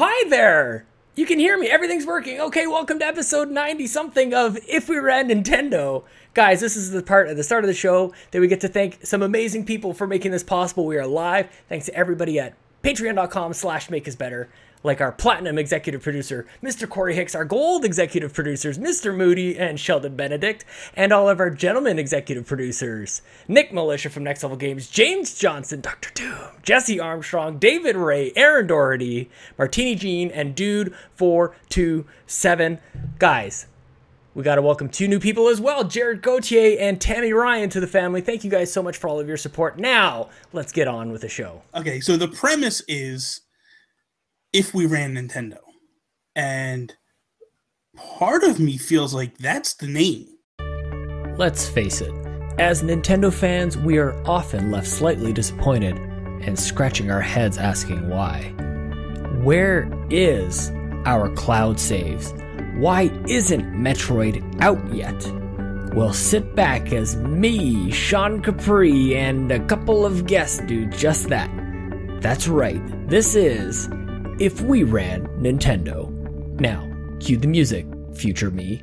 hi there. You can hear me. Everything's working. Okay, welcome to episode 90-something of If We Ran Nintendo. Guys, this is the part at the start of the show that we get to thank some amazing people for making this possible. We are live. Thanks to everybody at patreon.com/makeusbetter. Like our platinum executive producer, Mr. Corey Hicks, our gold executive producers, Mr. Moody and Sheldon Benedict, and all of our gentlemen executive producers, Nick Milicia from Next Level Games, James Johnson, Dr. Doom, Jesse Armstrong, David Ray, Aaron Doherty, Martini Jean, and Dude427. Guys, we got to welcome two new people as well, Jared Gauthier and Tammy Ryan, to the family. Thank you guys so much for all of your support. Now, let's get on with the show. Okay, so the premise is If We Ran Nintendo. And part of me feels like that's the name. Let's face it, as Nintendo fans, we are often left slightly disappointed and scratching our heads asking why. Where is our cloud saves? Why isn't Metroid out yet? Well, sit back as me, Sean Capri, and a couple of guests do just that. That's right, this is If We Ran Nintendo. Now, cue the music, future me.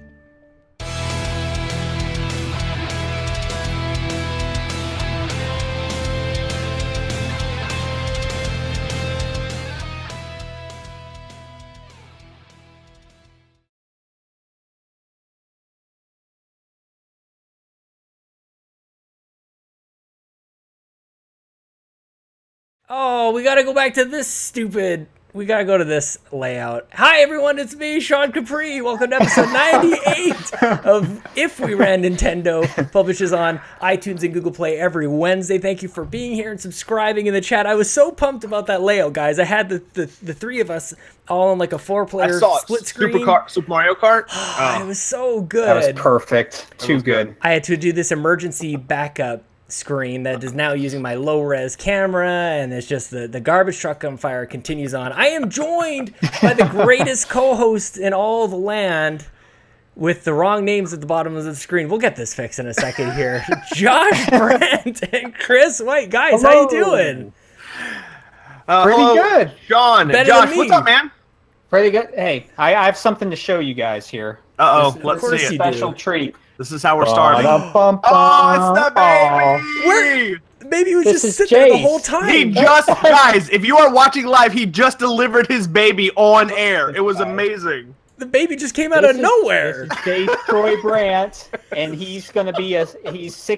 Oh, we gotta go back to this stupid... We gotta go to this layout. Hi everyone, it's me, Sean Capri. Welcome to episode 98 of If We Ran Nintendo. Publishes on iTunes and Google Play every Wednesday. Thank you for being here and subscribing in the chat. I was so pumped about that layout, guys. I had the three of us all on like a 4-player split screen. Super Mario Kart. It was so good. That was perfect. Too good. I had to do this emergency backup screen that is now using my low-res camera, and it's just the garbage truck on fire continues on. I am joined by the greatest co-host in all the land with the wrong names at the bottom of the screen. We'll get this fixed in a second here. Josh Brant and Chris White. Guys, hello. How you doing? Pretty good. Sean, Better Josh, than me. what's up, man? Pretty good. Hey, I have something to show you guys here. Let's course see you it. Special do. treat. This is how we're starting. Oh, it's the baby! Maybe he was This just is sitting there the Jace. whole time. He just, guys, if you are watching live, he just delivered his baby on air. It was amazing. The baby just came out of nowhere. This is Dave Troy Brant, and he's gonna be he's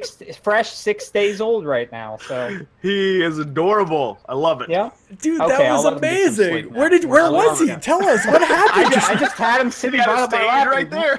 fresh 6 days old right now. So He is adorable. I love it. yeah, Dude, Okay, that was I'll let him get some amazing. sleep now. Where was he? Tell us what happened. I just had him sitting He had by a my stage lap right there.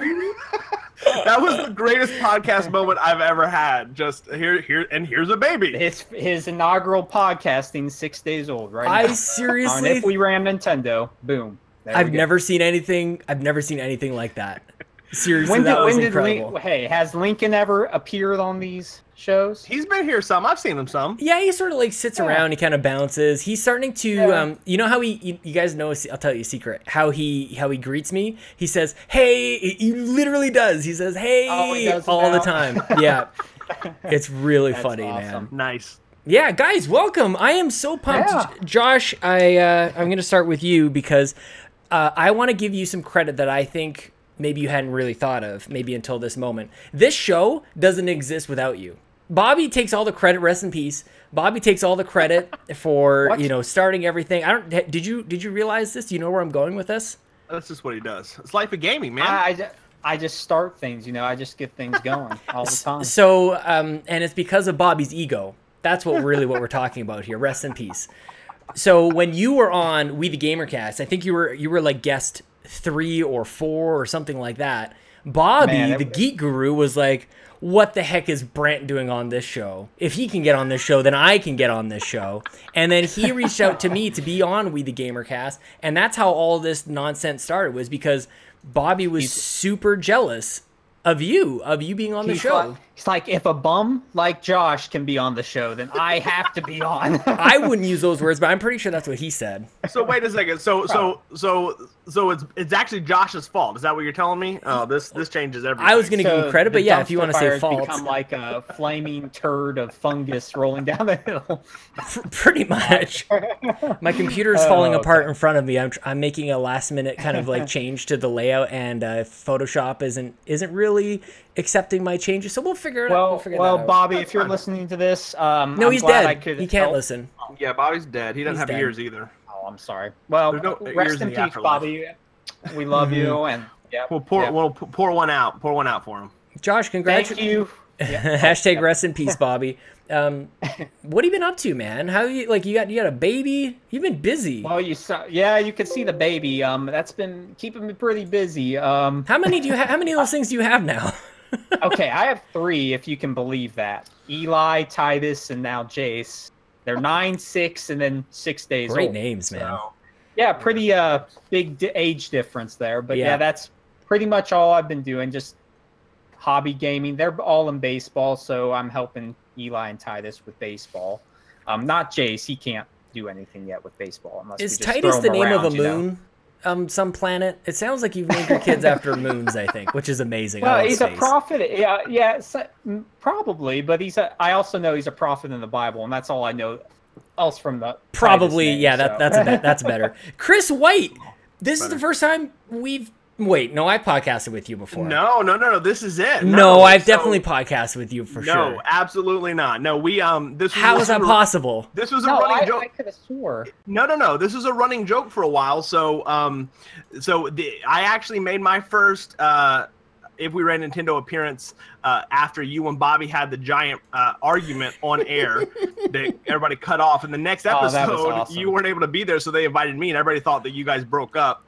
That was the greatest podcast moment I've ever had. Just here's a baby. His inaugural podcasting 6 days old right now. I On seriously, If We Ran Nintendo, boom. There we I've go. never seen anything like that. Seriously, that was incredible. Has Lincoln ever appeared on these shows? He's been here some. I've seen him some. Yeah, he sort of like sits around. He kind of bounces. He's starting to, you know how you guys know. I'll tell you a secret. How he greets me. He says, "Hey." He literally does. He says, "Hey," he does it all the now? time. Yeah, it's really That's funny, awesome. man. Nice. Yeah, guys, welcome. I am so pumped. Yeah. Josh, I'm going to start with you because I want to give you some credit that I think maybe you hadn't really thought of, maybe until this moment. This show doesn't exist without you. Bobby takes all the credit, rest in peace. Bobby takes all the credit for, What? Starting everything. Did you realize this? Do you know where I'm going with this? That's just what he does. It's life of gaming, man. I just start things, I just get things going all the time. So, and it's because of Bobby's ego. That's what we're talking about here. Rest in peace. So when you were on We the Gamercast, I think you were like guest 3 or 4 or something like that. Bobby, the geek guru, was like, "What the heck is Brant doing on this show? If he can get on this show, then I can get on this show." And then he reached out to me to be on We the Gamercast, and that's how all this nonsense started. Was because Bobby was super jealous of you being on the show. It's like if a bum like Josh can be on the show, then I have to be on. I wouldn't use those words, but I'm pretty sure that's what he said. So wait a second. So it's actually Josh's fault. Is that what you're telling me? Oh, this changes everything. I was going to give you credit, but yeah, if you want to say fault, become like a flaming turd of fungus rolling down the hill. Pretty much. My computer's falling apart in front of me. I'm making a last minute kind of like change to the layout, and Photoshop isn't really accepting my changes, so we'll figure it out. Well, Bobby, if you're listening to this, no, he's dead. He can't listen. Yeah, Bobby's dead. He doesn't have ears either. Oh, I'm sorry. Well, rest in peace, Bobby. We love you, and we'll pour one out. Pour one out for him. Josh, congratulations. Thank you. Hashtag rest in peace, Bobby. What have you been up to, man? How you got a baby? You've been busy. Well, you can see the baby. That's been keeping me pretty busy. How many do you have? How many of those things do you have now? Okay, I have 3, if you can believe that. Eli, Titus, and now Jace. They're 9, 6, and then 6 days old. Great names, man. So, yeah, pretty big age difference there. But yeah, that's pretty much all I've been doing. Just hobby gaming. They're all in baseball, so I'm helping Eli and Titus with baseball. Not Jace. He can't do anything yet with baseball. Unless Is we just Titus throw the him name around, of a moon? Some planet. It sounds like you've named your kids after moons, I think, which is amazing. Well, he's space. A prophet. Yeah, probably. But I also know he's a prophet in the Bible, and that's all I know else from the probably. Name, yeah, so. that's better. Chris White. This is the first time we've. Wait, no, I've podcasted with you before. No. This is it. No, I've definitely podcasted with you for sure. No, absolutely not. No, we this. How is that possible? This was a running joke. I could have swore. No. This was a running joke for a while. So, I actually made my first If We Ran Nintendo appearance after you and Bobby had the giant argument on air that everybody cut off. In the next episode, awesome. You weren't able to be there, so they invited me, and everybody thought that you guys broke up.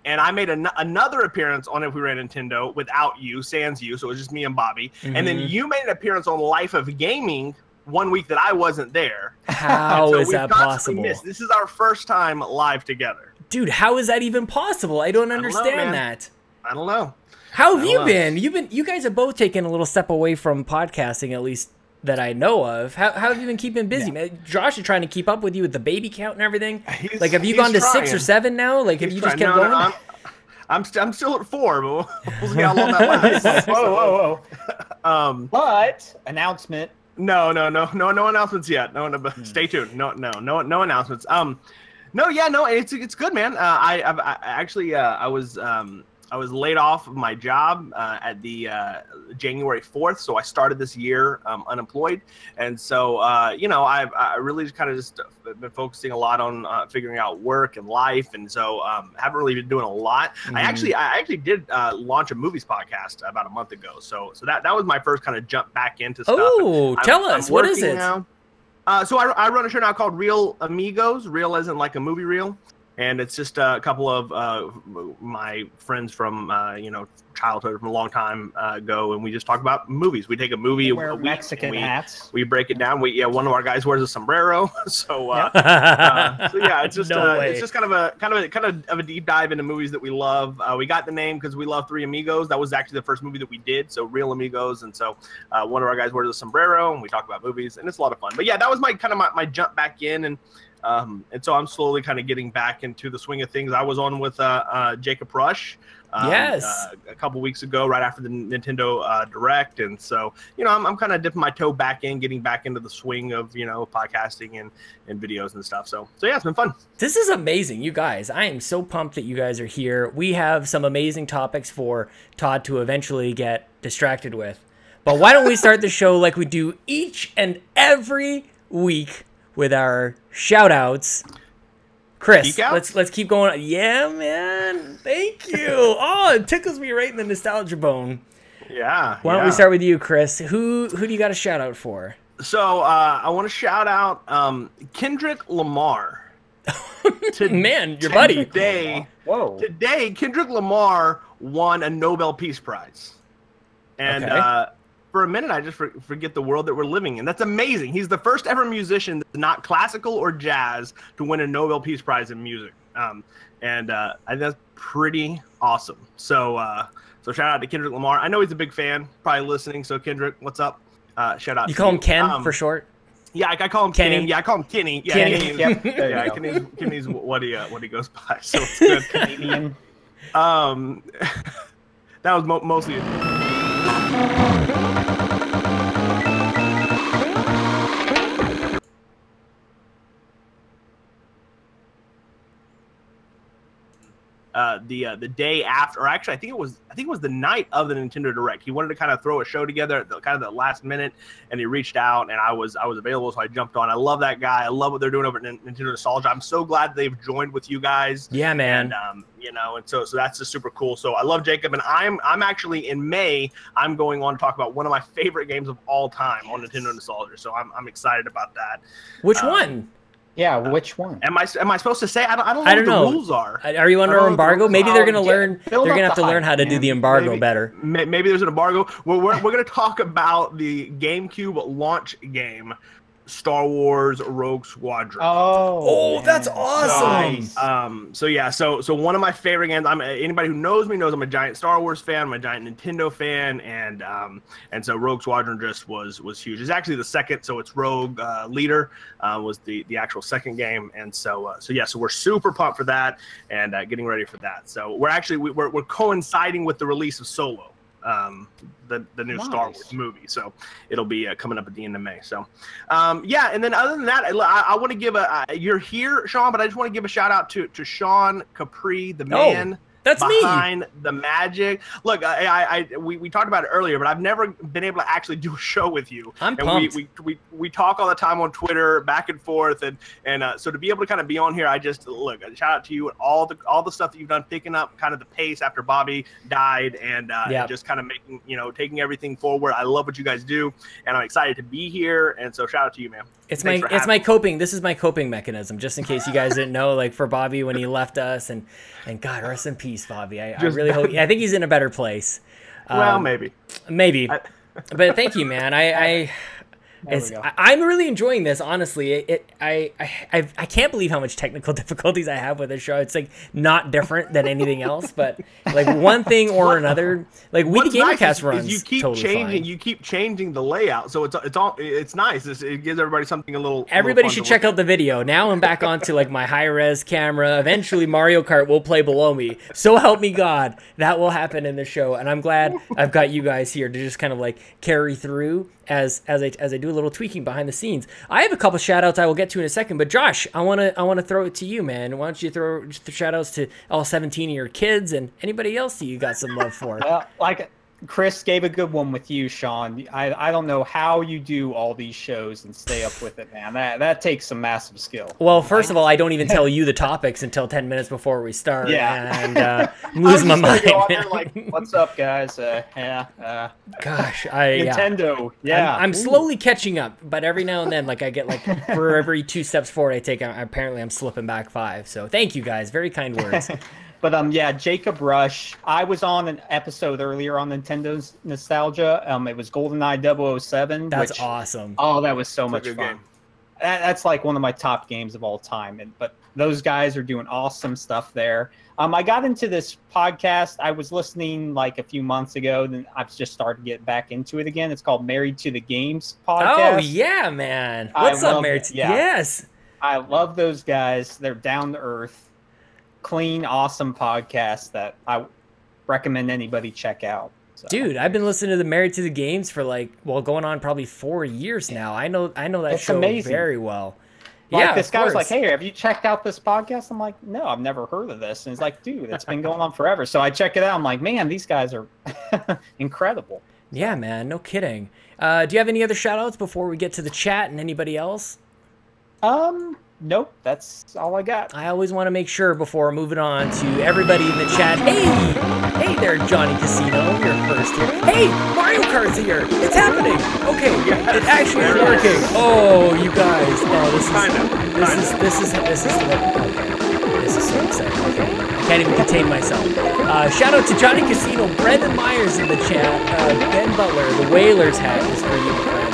And I made another appearance on If We Ran Nintendo without you, sans you, so it was just me and Bobby. Mm-hmm. And then you made an appearance on Life of Gaming one week that I wasn't there. How is that possible? This is our first time live together. Dude, how is that even possible? I don't understand that. I don't know. How have you been? You guys have both taken a little step away from podcasting, at least that I know of. How have you been keeping busy, man? Josh is trying to keep up with you with the baby count and everything. Have you gone to 6 or 7 now? Have you just kept going? No, I'm still at 4, but we'll see how long that lasts. Whoa. But announcement. No announcements yet. No, stay tuned. No announcements. It's good, man. I was laid off of my job at the January 4th, so I started this year unemployed, and so I really just kind of been focusing a lot on figuring out work and life, and so haven't really been doing a lot. Mm-hmm. I actually did launch a movies podcast about a month ago, so that was my first kind of jump back into stuff. Oh, tell us, what is it? Now. So I run a show now called Real Amigos, real as in like a movie reel. And it's just a couple of my friends from, childhood, from a long time ago, and we just talk about movies. We take a movie, wear Mexican hats. We break it down. One of our guys wears a sombrero. So it's just it's just kind of a deep dive into movies that we love. We got the name because we love Three Amigos. That was actually the first movie that we did. So Real Amigos, and so one of our guys wears a sombrero, and we talk about movies, and it's a lot of fun. But yeah, that was my jump back in, and so I'm slowly kind of getting back into the swing of things. I was on with Jacob Rush a couple weeks ago, right after the Nintendo Direct, and so I'm kind of dipping my toe back in, getting back into the swing of podcasting and videos and stuff. So yeah, it's been fun. This is amazing, you guys. I am so pumped that you guys are here. We have some amazing topics for Todd to eventually get distracted with, but why don't we start the show like we do each and every week with our shout outs. Chris, let's keep going. Yeah, man. Thank you. Oh, it tickles me right in the nostalgia bone. Yeah. Why don't we start with you, Chris? Who do you got a shout out for? So I want to shout out Kendrick Lamar. Man, your buddy. Today, Kendrick Lamar won a Nobel Peace Prize. And for a minute, I just forget the world that we're living in. That's amazing. He's the first ever musician that's not classical or jazz to win a Nobel Peace Prize in music. and I think that's pretty awesome. So so shout out to Kendrick Lamar. I know he's a big fan, probably listening. So Kendrick, what's up? Shout out. You call him Ken for short? Yeah, I call him Kenny. Ken. Yeah, I call him Kenny. Yeah, Kenny. Yep. Yeah, Kenny's what he goes by. So it's good. Canadian. That was mostly. The day after, or actually, I think it was the night of the Nintendo Direct. He wanted to kind of throw a show together at the last minute, and he reached out, and I was available, so I jumped on. I love that guy. I love what they're doing over at Nintendo Nostalgia. I'm so glad they've joined with you guys. Yeah, man. And and so that's just super cool. So I love Jacob, and I'm actually in May. I'm going on to talk about one of my favorite games of all time on Nintendo Nostalgia. So I'm excited about that. Which one? Yeah, which one? Am I supposed to say? I don't know what the rules are. Are you under embargo? Maybe they're gonna learn. They're gonna have to learn how to do the embargo better. Maybe there's an embargo. We're gonna talk about the GameCube launch game, Star Wars Rogue Squadron. Oh, that's awesome. So one of my favorite games. Anybody who knows me knows I'm a giant Star Wars fan. I'm a giant Nintendo fan, and so Rogue Squadron just was huge. It's actually the second, so it's Rogue Leader was the actual second game, and so we're super pumped for that and getting ready for that. So we're coinciding with the release of Solo. The new Star Wars movie, so it'll be coming up at the end of May. So and then other than that, I want to give you're here, Sean, but I just want to give a shout out to Sean Capri, the man that's behind the magic. Look, we talked about it earlier, but I've never been able to actually do a show with you. I'm pumped. We talk all the time on Twitter, back and forth, and so to be able to kind of be on here, I just shout out to you and all the stuff that you've done, picking up kind of the pace after Bobby died, and just kind of making taking everything forward. I love what you guys do, and I'm excited to be here. And so shout out to you, man. It's my coping. This is my coping mechanism, just in case you guys didn't know. Like for Bobby when he left us, and God rest in peace, Bobby. I really hope. I think he's in a better place. Well, maybe. But thank you, man. I'm really enjoying this, honestly. I can't believe how much technical difficulties I have with this show. It's like not different than anything else, but like one thing or another. Like Weedy Gamercast runs. You keep totally changing. fine. You keep changing the layout, so it's nice. It gives everybody something a little. Everybody should check out the video. Now I'm back onto like my high res camera. Eventually Mario Kart will play below me. So help me God, that will happen in the show. And I'm glad I've got you guys here to just kind of like carry through as I do a little tweaking behind the scenes. I have a couple shout outs I will get to in a second, but Josh, I want to throw it to you, man. Why don't you throw the shout outs to all 17 of your kids and anybody else that you got some love for? Like Chris gave a good one with you, Sean. I don't know how you do all these shows and stay up with it, man. That takes some massive skill. Well, first of all, I don't even tell you the topics until 10 minutes before we start. Yeah. And lose my mind. Go there like, what's up, guys? Gosh, Nintendo. Yeah. I'm slowly catching up, but every now and then, like I get like for every 2 steps forward I take, apparently I'm slipping back 5. So thank you guys. Very kind words. But Jacob Rush. I was on an episode earlier on Nintendo's Nostalgia. It was GoldenEye 007. That's awesome. Oh, that was so much fun. Game. That's like one of my top games of all time. But those guys are doing awesome stuff there. I got into this podcast. I was listening like a few months ago, then I've just started to get back into it again. It's called Married to the Games podcast. Oh yeah, man. What's up, Married to? Yes. I love those guys. They're down to earth. Clean, awesome podcast that I recommend anybody check out. So. Dude, I've been listening to the Married to the Games for going on probably 4 years now. I know that show very well. Like this guy was like, "Hey, have you checked out this podcast?" I'm like, "No, I've never heard of this." And he's like, "Dude, it's been going on forever." So I check it out. I'm like, "Man, these guys are incredible." Yeah, man, no kidding. Do you have any other shout outs before we get to the chat and anybody else? Nope, that's all I got. I always want to make sure before moving on to everybody in the chat. Hey there, Johnny Casino, you're first here. Hey, Mario Kart's here. It's happening. Okay, it actually is working. Oh, you guys. Oh, this is so exciting. Okay, I can't even contain myself. Shout out to Johnny Casino, Brendan Myers in the chat, Ben Butler, the Whalers hat is for you, friend.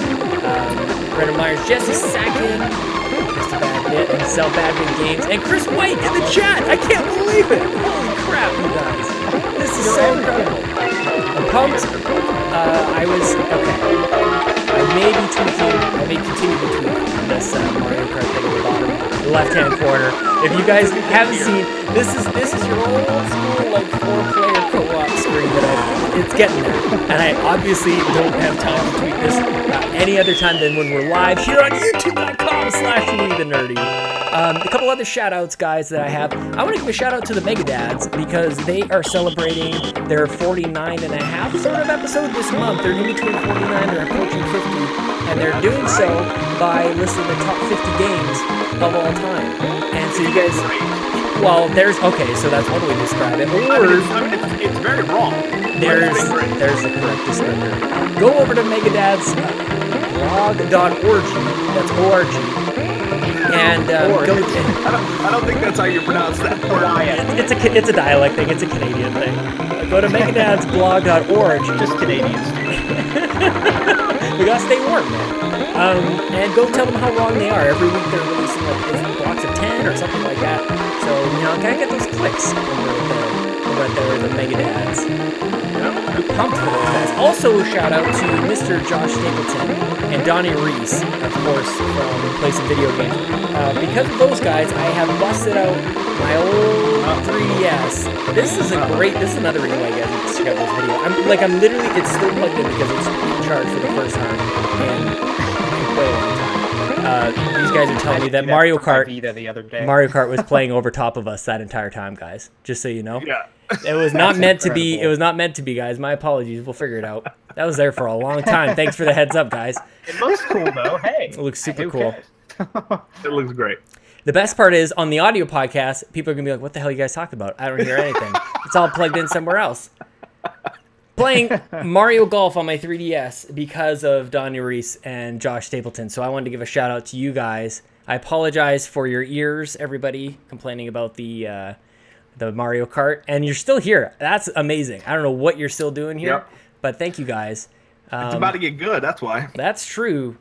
Brendan Myers, Jesse Sackin, Mr. Bad it and sell bad big games. And Chris White in the chat. I can't believe it. Holy crap, you guys. This is so incredible. I'm pumped. Okay. I may continue to tweak this Mario Kart thing at the bottom, the left-hand corner. If you guys haven't seen, this is your old school like 4-player co-op screen that it's getting there. And I obviously don't have time to tweet this any other time than when we're live here on youtube.com/LouisTheNerdy. A couple other shout-outs, guys, that I have. I want to give a shout-out to the Mega Dads because they are celebrating their 49.5 sort of episode this month. They're in between 49, they're approaching 50, and they're doing so by listing the top 50 games of all time. And so you guys, well, so that's one way to describe it. It's very wrong. There's the correct descriptor. Go over to Megadad's blog.org. That's O-R-G. And go. I don't think that's how you pronounce that word. It's a dialect thing. It's a Canadian thing. Go to megadadsblog.org. Just Canadians. We gotta stay warm, man. And go tell them how wrong they are. Every week they're releasing like blocks of 10 or something like that. So gotta get those clicks over there, the Megadads. Pumped for those guys. Also, shout out to Mr. Josh Stapleton and Donnie Reese, of course, from Play Some Video Games. Because of those guys, I have busted out my old 3DS. This is another reason why you guys need to check out this video. I'm literally, it's still plugged in because it's being charged for the first time in quite a long time. These guys are telling me that Mario Kart was playing over top of us that entire time, guys. Just so you know. Yeah. It was not meant to be. It was not meant to be, guys. My apologies. We'll figure it out. That was there for a long time. Thanks for the heads up, guys. It looks cool, though. Hey. It looks super cool. It looks great. The best part is on the audio podcast, people are going to be like, what the hell are you guys talking about? I don't hear anything. It's all plugged in somewhere else. Playing Mario Golf on my 3DS because of Donnie Reese and Josh Stapleton. So I wanted to give a shout out to you guys. I apologize for your ears, everybody, complaining about the Mario Kart, and you're still here. That's amazing. I don't know what you're still doing here, but thank you guys. It's about to get good, that's why. That's true.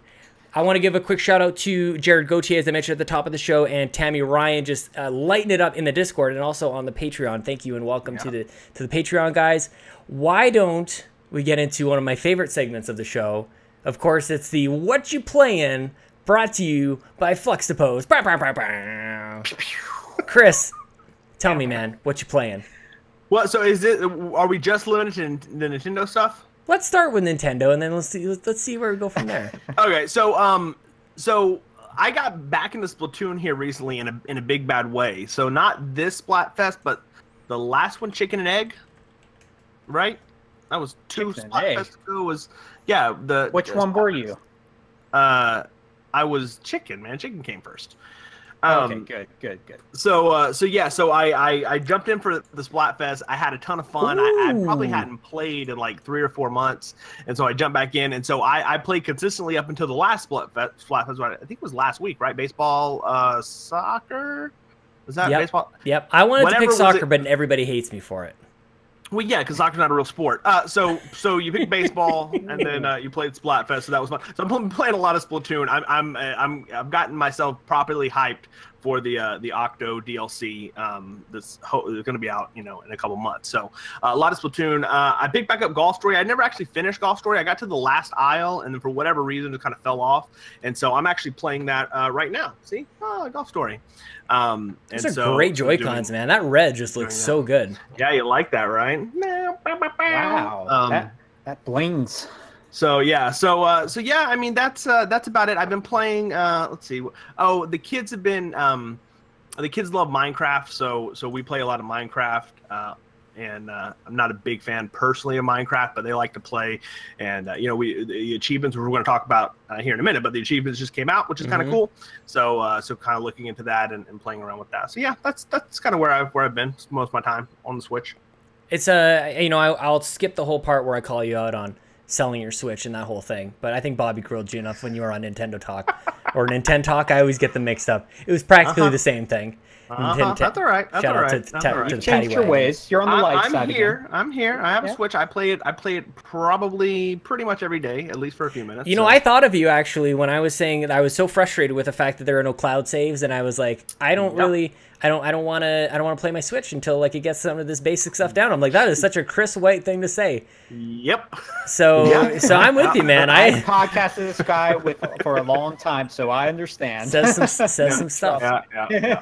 I want to give a quick shout out to Jared Gauthier, as I mentioned at the top of the show, and Tammy Ryan, just lighting it up in the Discord and also on the Patreon. Thank you and welcome to the Patreon, guys. Why don't we get into one of my favorite segments of the show? Of course, it's the What You Playin', brought to you by Fluxtapose. Chris, tell me, man, what you playing? Well, so are we just limited to the Nintendo stuff? Let's start with Nintendo, and then let's see where we go from there. Okay, so I got back into Splatoon here recently in a big bad way. So not this Splatfest, but the last one, Chicken and Egg, right? That was two Splatfests ago. Which one were you? I was Chicken, man. Chicken came first. Okay, good. So I jumped in for the Splatfest. I had a ton of fun. I probably hadn't played in like 3 or 4 months, and so I jumped back in. And so I played consistently up until the last Splatfest. I think it was last week, right? Baseball, soccer. Was that baseball? Yep. I wanted to pick soccer, but everybody hates me for it. Well, yeah, because soccer's not a real sport. So you pick baseball, and then you played Splatfest, so that was fun. So I'm playing a lot of Splatoon. I've gotten myself properly hyped for the Octo DLC that's going to be out, in a couple months. So a lot of Splatoon. I picked back up Golf Story. I never actually finished Golf Story. I got to the last aisle, and then for whatever reason, it kind of fell off. And so I'm actually playing that right now. See, Golf Story. Those are great Joy-Cons, man. That red just looks so good. Yeah, you like that, right? Wow, that blings. So yeah. I mean, that's about it. I've been playing. Let's see. Oh, the kids have been. The kids love Minecraft, so we play a lot of Minecraft. And I'm not a big fan personally of Minecraft, but they like to play. And the achievements we're going to talk about here in a minute, but the achievements just came out, which is kind of cool. So kind of looking into that and playing around with that. So yeah, that's kind of where I've been most of my time on the Switch. It's I'll skip the whole part where I call you out on selling your Switch and that whole thing, but I think Bobby grilled you enough when you were on Nintendo Talk or NintenTalk. I always get them mixed up. It was practically the same thing. That's all right. That's Shout all out right. to That's all right. the You changed your ways. You're on the light side again. I'm here. I have a Switch. I play it probably pretty much every day, at least for a few minutes. You know, I thought of you actually when I was saying that I was so frustrated with the fact that there are no cloud saves, and I was like, I don't want to play my Switch until like it gets some of this basic stuff down. I'm like, that is such a Chris White thing to say. Yep. So I'm with you, man. I podcasted this guy for a long time, so I understand. Says some stuff. Yeah.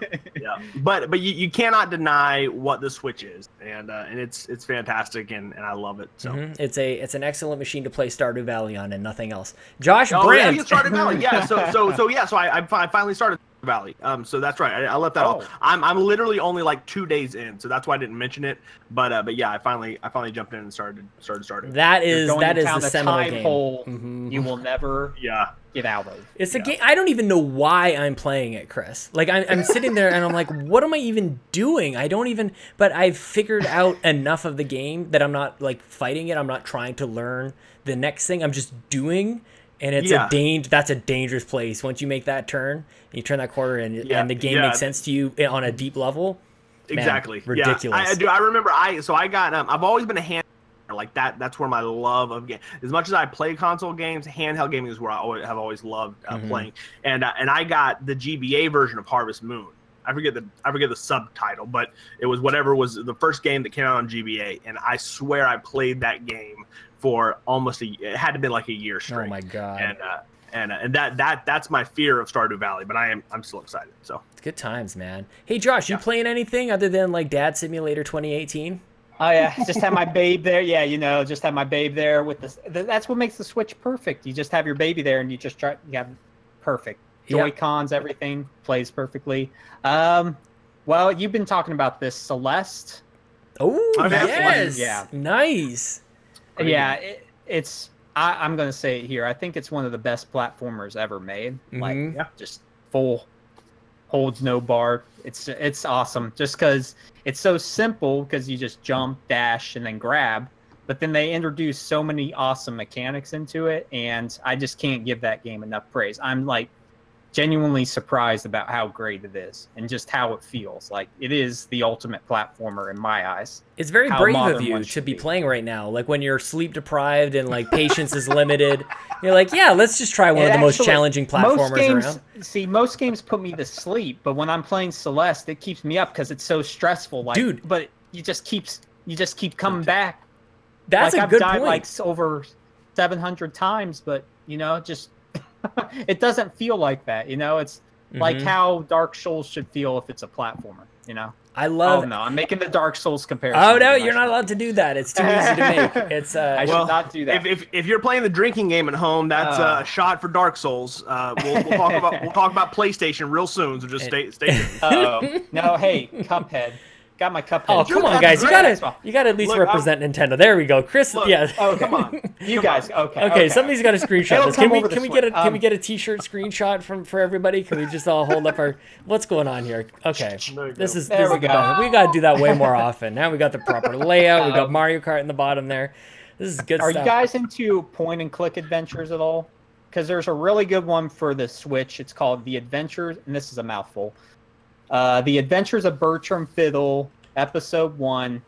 But you cannot deny what the Switch is, and it's fantastic, and I love it. So it's an excellent machine to play Stardew Valley on, and nothing else. Josh Brant. Brant. Yeah, Stardew Valley. Yeah. So I finally started Valley. So that's right. I left that off. I'm literally only like 2 days in, so that's why I didn't mention it. But yeah, I finally jumped in and started. That is the seminal game. Hole you will never get out of. It's a game. I don't even know why I'm playing it, Chris. Like I'm sitting there and I'm like, what am I even doing? I don't even. But I've figured out enough of the game that I'm not like fighting it. I'm not trying to learn the next thing. I'm just doing. And it's that's a dangerous place. Once you make that turn, and you turn that corner, and the game makes sense to you on a deep level. Man, exactly, ridiculous. I remember. I got. I've always been a hand like that. That's where my love of game. As much as I play console games, handheld gaming is where I always loved playing. And I got the GBA version of Harvest Moon. I forget the subtitle, but it was whatever was the first game that came out on GBA, and I swear I played that game for almost it had to be like a year straight. Oh my god! And that's my fear of Stardew Valley, but I'm still excited. So it's good times, man. Hey Josh, you playing anything other than like Dad Simulator 2018? Oh yeah, just have my babe there. Yeah, just have my babe there with that's what makes the Switch perfect. You just have your baby there, and you have perfect Joy-Cons, everything plays perfectly. Well, you've been talking about this Celeste. Oh yes, yeah, nice. Yeah, it's. I'm gonna say it here. I think it's one of the best platformers ever made. Just full holds no bar. It's awesome. Just because it's so simple, because you just jump, dash, and then grab. But then they introduce so many awesome mechanics into it, and I just can't give that game enough praise. I'm like genuinely surprised about how great it is and just how it feels. Like it is the ultimate platformer in my eyes. It's very brave of you to be playing right now. Like when you're sleep deprived and like patience is limited, you're like, yeah, let's just try one of the most challenging platformers around. See, most games put me to sleep, but when I'm playing Celeste, it keeps me up because it's so stressful. Like, dude, but you just keep coming back. That's like a good I've died point. Like over 700 times, but just it doesn't feel like that. It's like how Dark Souls should feel if it's a platformer. I love. Oh no, I'm making the Dark Souls comparison. Oh no, you're not allowed to do that. It's too easy to make. It's I should not do that. If you're playing the drinking game at home, that's a shot for Dark Souls. We'll talk about PlayStation real soon. So just stay tuned. No, hey, Cuphead. Got my Cuphead. Oh come on, guys! You gotta at least represent Nintendo. There we go, Chris. Yeah. Oh come on, you guys. Okay. Somebody's got to screenshot this. Can we get a T-shirt screenshot for everybody? Can we just all hold up our? What's going on here? Okay, this is there. We go. We gotta do that way more often. Now we got the proper layout. We got Mario Kart in the bottom there. This is good stuff. Are you guys into point and click adventures at all? Because there's a really good one for the Switch. It's called The Adventures, and this is a mouthful. The Adventures of Bertram Fiddle, Episode 1,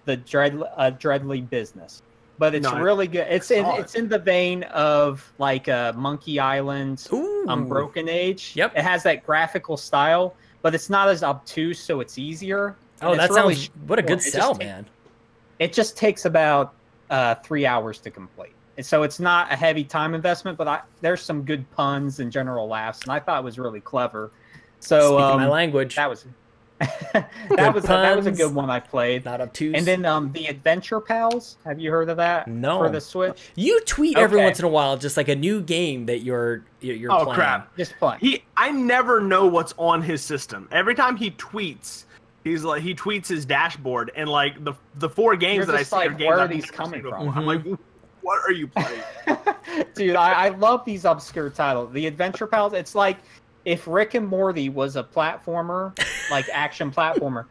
The Dreadly Business. But it's really good. It's in the vein of like Monkey Island, Broken Age. Yep. It has that graphical style, but it's not as obtuse, so it's easier. Oh, that sounds what a good sell, man. It just takes about 3 hours to complete. And so it's not a heavy time investment, but there's some good puns and general laughs, and I thought it was really clever. So speaking my language. That was that was a good one I played. Not obtuse. And then the Adventure Pals. Have you heard of that? No. For the Switch. You tweet every once in a while, just like a new game that you're playing. Oh crap! Just playing. I never know what's on his system. Every time he tweets, he tweets his dashboard, and like the 4 games that I see are games where are these coming from? I'm like, what are you playing? Dude, I love these obscure titles. The Adventure Pals. It's like if Rick and Morty was a platformer, like action platformer,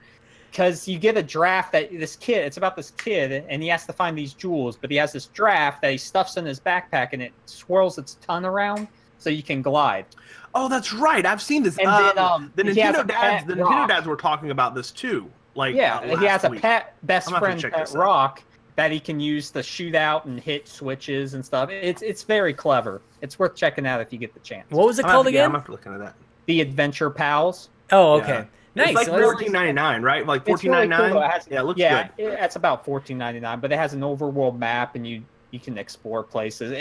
because you get a draft that it's about this kid, and he has to find these jewels, but he has this draft that he stuffs in his backpack, and it swirls its tongue around, so you can glide. Oh, that's right. I've seen this. And then the Nintendo dads were talking about this too. Like, he has a week. best friend Pet Rock that he can use to shoot out and hit switches and stuff. It's very clever. It's worth checking out if you get the chance. What was it called again? I'm after looking at that. The Adventure Pals. Oh, okay. Yeah. Nice. It's like $14.99, right? Like $14.99. Really cool. Yeah, it looks good. It's about $14.99, but it has an overworld map and you can explore places.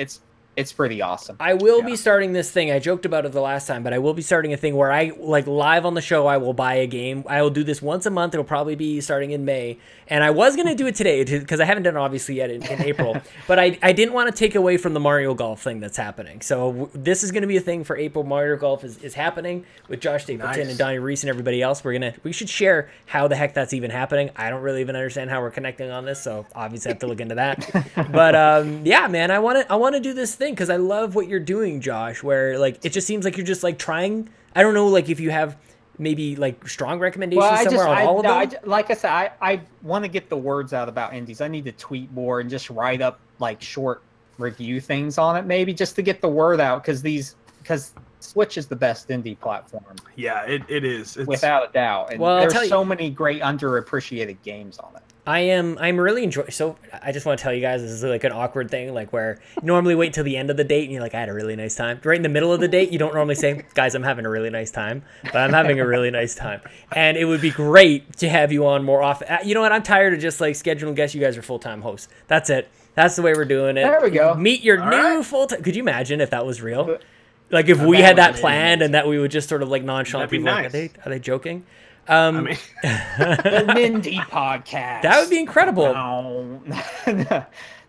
It's pretty awesome. I will be starting this thing. I joked about it the last time, but I will be starting a thing where I, like, live on the show, I will buy a game. I will do this once a month. It'll probably be starting in May. And I was going to do it today because I haven't done it obviously yet in April. But I didn't want to take away from the Mario Golf thing that's happening. So this is going to be a thing for April. Mario Golf is happening with Josh Stapleton and Donnie Reese and everybody else. We should share how the heck that's even happening. I don't really even understand how we're connecting on this, so obviously I have to look into that. But yeah, man, I want to do this thing because I love what you're doing, Josh, where like it just seems like you're just like trying. I don't know, like if you have maybe like strong recommendations somewhere on all of them. Like I said, I want to get the words out about indies. I need to tweet more and just write up like short review things on it, maybe just to get the word out because Switch is the best indie platform. Yeah, it is. It's... without a doubt. And there's so many great underappreciated games on it. I'm really enjoying. So I just want to tell you guys, this is like an awkward thing, like where you normally wait till the end of the date and you're like, I had a really nice time. Right in the middle of the date, you don't normally say, guys, I'm having a really nice time, but I'm having a really nice time. And it would be great to have you on more often. You know what? I'm tired of just like scheduling guests. You guys are full-time hosts. That's it. That's the way we're doing it. There we go. Meet your new full-time. Could you imagine if that was real? Like if we had that planned and that we would just sort of like nonchalant people nice. Like, are they joking? I mean, the Nindy podcast. That would be incredible.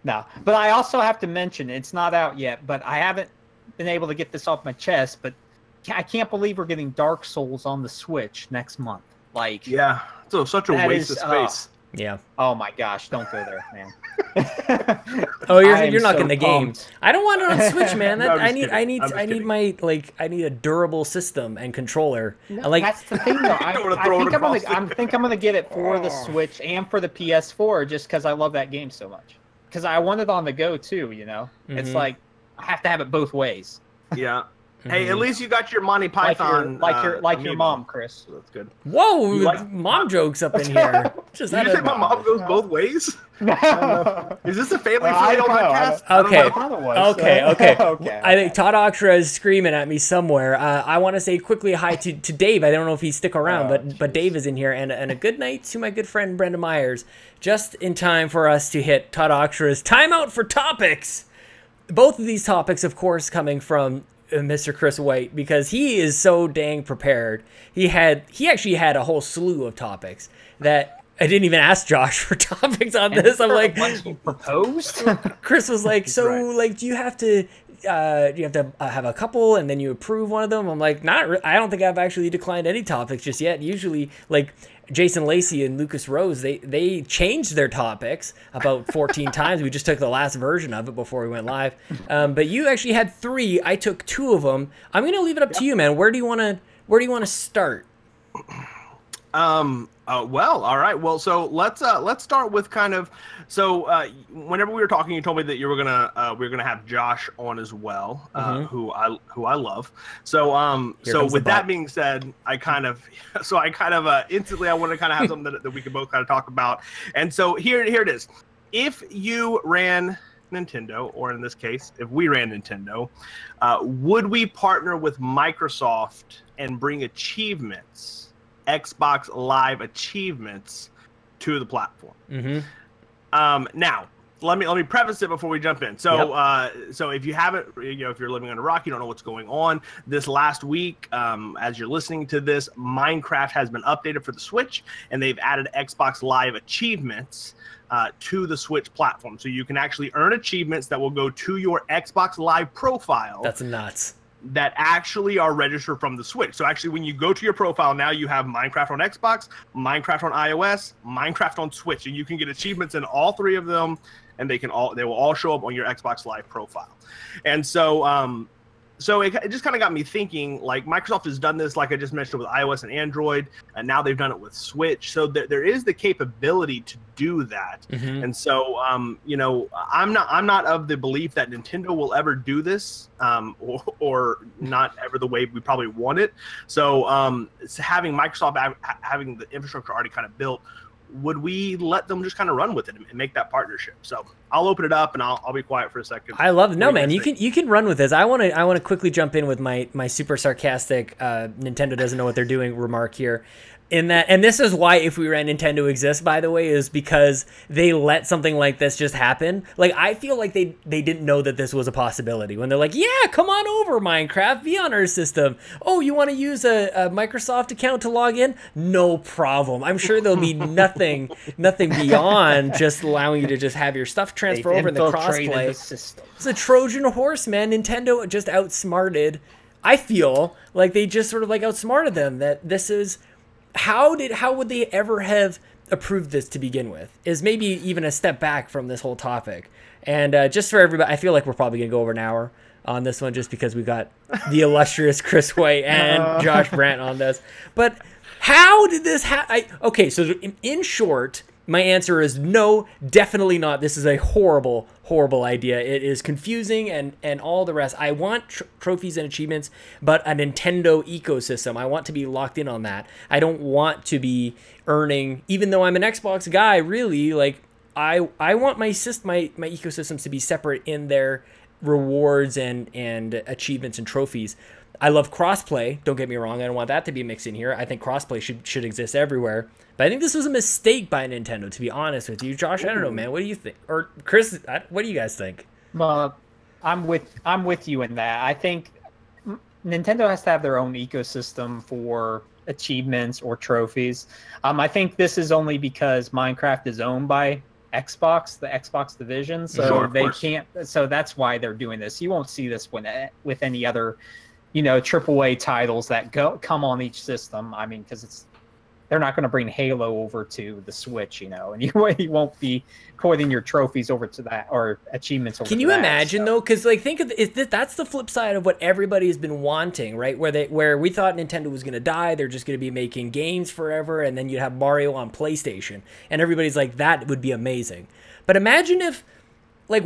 No. But I also have to mention, it's not out yet, but I haven't been able to get this off my chest, but I can't believe we're getting Dark Souls on the Switch next month. Like, yeah, so such a waste of space. Yeah. Oh my gosh, don't go there, man. You're not getting the game. I don't want it on Switch, man. No, I need a durable system and controller. No, that's the thing, though. I think I'm gonna get it for the Switch and for the PS4 just because I love that game so much. Because I want it on the go too. You know, it's like I have to have it both ways. Yeah. Hey, at least you got your Monty Python, like your mom, Chris. So that's good. Whoa, mom jokes up in here. Did you say my mom goes both ways? No. Is this a family-friendly podcast? Okay. I think Todd Oxra is screaming at me somewhere. I want to say quickly hi to Dave. I don't know if he's stick around, but Dave is in here. And a good night to my good friend Brenda Myers. Just in time for us to hit Todd Oxra's timeout for topics. Both of these topics, of course, coming from Mr. Chris White, because he is so dang prepared. He actually had a whole slew of topics that I didn't even ask Josh for topics on this. I'm like, what you proposed? Chris was like, so like, do you have to have a couple and then you approve one of them? I'm like, I don't think I've actually declined any topics just yet. Usually, like Jason Lacey and Lucas Rose, they changed their topics about 14 times. We just took the last version of it before we went live. But you actually had 3. I took 2 of them. I'm gonna leave it up to you, man. Where do you want to start? Well, all right. Well, so let's start with kind of. So whenever we were talking, you told me that we were gonna have Josh on as well, who I love. So with that being said, I kind of instantly I want to kind of have something that we could both kind of talk about. And so here it is. If you ran Nintendo, or in this case, if we ran Nintendo, would we partner with Microsoft and bring achievements, Xbox Live achievements, to the platform? Now, let me preface it before we jump in. So, so if you haven't, if you're living under a rock, you don't know what's going on. This last week, as you're listening to this, Minecraft has been updated for the Switch, and they've added Xbox Live achievements to the Switch platform. So you can actually earn achievements that will go to your Xbox Live profile. That's nuts. That actually are registered from the Switch. So actually, when you go to your profile now, you have Minecraft on Xbox, Minecraft on iOS, Minecraft on Switch, and you can get achievements in all 3 of them, and they will all show up on your Xbox Live profile. And so So it just kind of got me thinking, like Microsoft has done this, like I just mentioned, with iOS and Android, and now they've done it with Switch. So there is the capability to do that. And so, you know, I'm not of the belief that Nintendo will ever do this, or not ever the way we probably want it. So having Microsoft having the infrastructure already kind of built, would we let them just kind of run with it and make that partnership? So I'll open it up and I'll be quiet for a second. I love no man. You can run with this. I want to quickly jump in with my super sarcastic Nintendo doesn't know what they're doing remark here. And this is why If We Ran Nintendo exists, by the way, is because they let something like this just happen. Like, I feel like they didn't know that this was a possibility when they're like, yeah, come on over, Minecraft, be on our system. Oh, you want to use a Microsoft account to log in? No problem. I'm sure there'll be nothing beyond just allowing you to just have your stuff transfer over in the crossplay. It's a Trojan horse, man. Nintendo just outsmarted. I feel like they just sort of like outsmarted them. That this is... How would they ever have approved this to begin with? Is maybe even a step back from this whole topic. And just for everybody, I feel like we're probably going to go over an hour on this one just because we got the illustrious Chris White and Josh Brant on this. But how did this happen? Okay, so in short, my answer is no, definitely not. This is a horrible, horrible idea. It is confusing and all the rest. I want trophies and achievements, but a Nintendo ecosystem. I want to be locked in on that. I don't want to be earning, even though I'm an Xbox guy, really, like, I want my ecosystems to be separate in their rewards and achievements and trophies. I love crossplay. Don't get me wrong. I don't want that to be mixed in here. I think crossplay should exist everywhere. But I think this was a mistake by Nintendo, to be honest with you. Josh, I don't know, man. What do you think? Or Chris, what do you guys think? Well, I'm with you in that. I think Nintendo has to have their own ecosystem for achievements or trophies. I think this is only because Minecraft is owned by Xbox, the Xbox division, so they can't. So that's why they're doing this. You won't see this with any other, you know, AAA titles that come on each system. I mean, because they're not going to bring Halo over to the Switch, you know, and you won't be porting your trophies over to that or achievements over to that. Can you imagine, though? Because, like, think of that's the flip side of what everybody has been wanting, right? Where we thought Nintendo was going to die, they're just going to be making games forever, and then you'd have Mario on PlayStation, and everybody's like, that would be amazing. But imagine if, like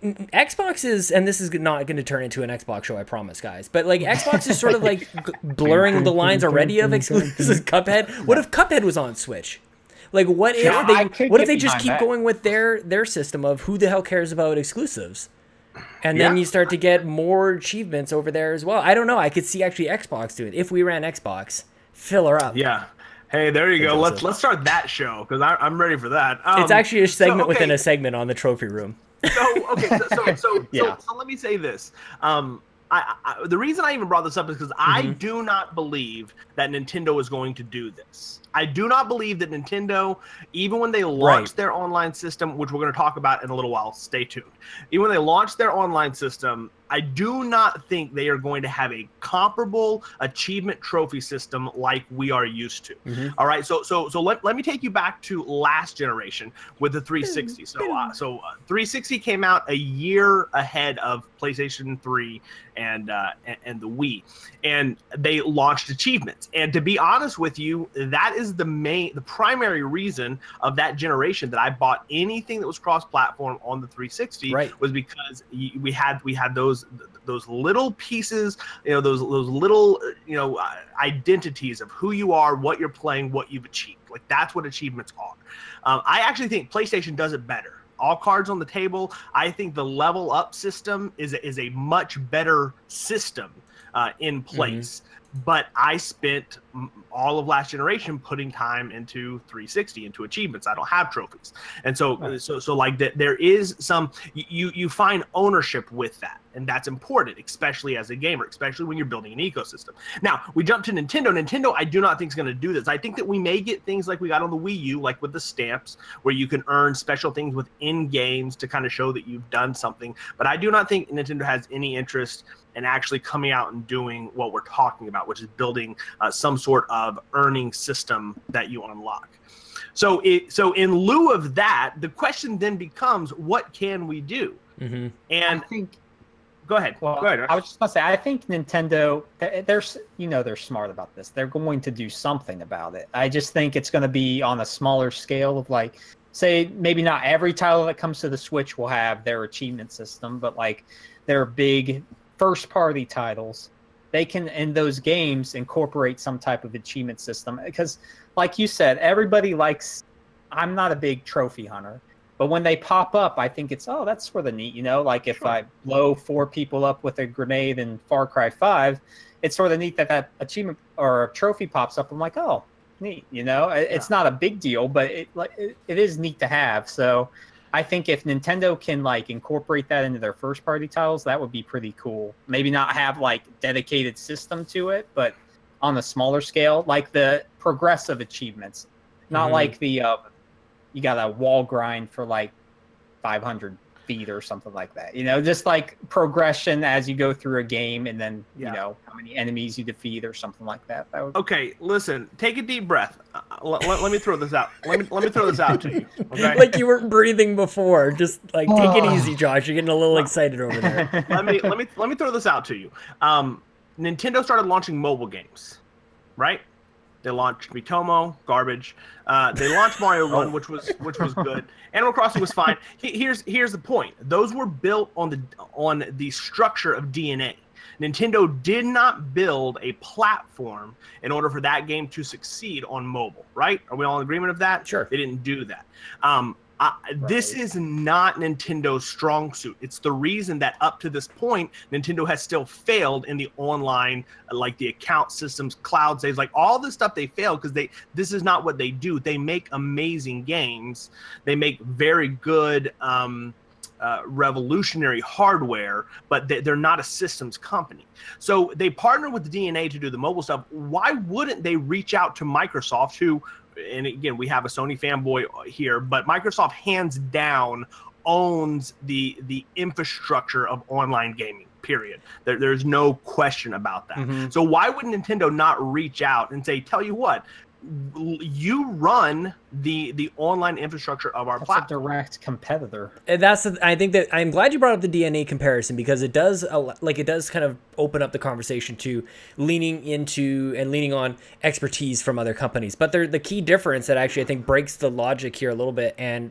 Xbox is, and this is not going to turn into an Xbox show, I promise, guys. But like Xbox is sort of like blurring the lines already of exclusives. Cuphead. What if Cuphead was on Switch? Like, what if they just keep going with their system of who the hell cares about exclusives? And then you start to get more achievements over there as well. I don't know. I could see actually Xbox do it. If we ran Xbox, fill her up. Yeah. Hey, there you go. Let's start that show because I'm ready for that. It's actually a segment within a segment on the trophy room. So let me say this. The reason I even brought this up is because I do not believe that Nintendo is going to do this. I do not believe that Nintendo, even when they launch their online system, which we're going to talk about in a little while, stay tuned. Even when they launch their online system, I do not think they are going to have a comparable achievement trophy system like we are used to. All right, so let me take you back to last generation with the 360. So 360 came out a year ahead of PlayStation 3 and the Wii, and they launched achievements. And to be honest with you, that is the primary reason of that generation that I bought anything that was cross-platform on the 360 was because we had those little pieces, you know, those little, you know, identities of who you are, what you're playing, what you've achieved. Like, that's what achievements are. I actually think PlayStation does it better. All cards on the table. I think the level up system is a much better system in place. But I spent all of last generation putting time into 360, into achievements. I don't have trophies, and so like that. There is some you find ownership with that, and that's important, especially as a gamer, especially when you're building an ecosystem. Now we jump to Nintendo. Nintendo, I do not think is going to do this. I think that we may get things like we got on the Wii U, like with the stamps, where you can earn special things within games to kind of show that you've done something. But I do not think Nintendo has any interest and actually coming out and doing what we're talking about, which is building some sort of earning system that you unlock. So in lieu of that, the question then becomes, what can we do? And I think, Go ahead. Well, Go ahead. I was just gonna say, I think Nintendo, they're smart about this. They're going to do something about it. I just think it's going to be on a smaller scale of like, say, maybe not every title that comes to the Switch will have their achievement system, but like their big first-party titles, they can, in those games, incorporate some type of achievement system. Because, like you said, everybody likes. I'm not a big trophy hunter. But when they pop up, I think it's, oh, that's sort of neat, you know? Like if I blow 4 people up with a grenade in Far Cry 5, it's sort of neat that achievement or a trophy pops up. I'm like, oh, neat, you know? It's not a big deal, but it is neat to have. So I think if Nintendo can like incorporate that into their first-party titles, that would be pretty cool. Maybe not have like dedicated system to it, but on a smaller scale, like the progressive achievements, not like the you got a wall grind for like 500 feet or something like that. You know, just like progression as you go through a game, and then you know how many enemies you defeat or something like that. Okay, listen, take a deep breath. Let me throw this out. Let me throw this out to you. Okay? Like you weren't breathing before. Just like take it easy, Josh. You're getting a little excited over there. let me throw this out to you. Nintendo started launching mobile games, right? They launched Mitomo, garbage. They launched Mario Run, which was good. Animal Crossing was fine. Here's the point. Those were built on the structure of DNA. Nintendo did not build a platform in order for that game to succeed on mobile, right? Are we all in agreement of that? Sure. They didn't do that. This is not Nintendo's strong suit. It's the reason that up to this point, Nintendo has still failed in the online, like the account systems, cloud saves, like all this stuff they failed because this is not what they do. They make amazing games. They make very good revolutionary hardware, but they're not a systems company. So they partner with the DNA to do the mobile stuff. Why wouldn't they reach out to Microsoft, who, and again, we have a Sony fanboy here, but Microsoft hands down owns the infrastructure of online gaming, period. There's no question about that. So why would Nintendo not reach out and say, tell you what, you run the online infrastructure of our platform? That's a direct competitor. And I think that I'm glad you brought up the DNA comparison, because it does kind of open up the conversation to leaning into and leaning on expertise from other companies. But the key difference that actually I think breaks the logic here a little bit and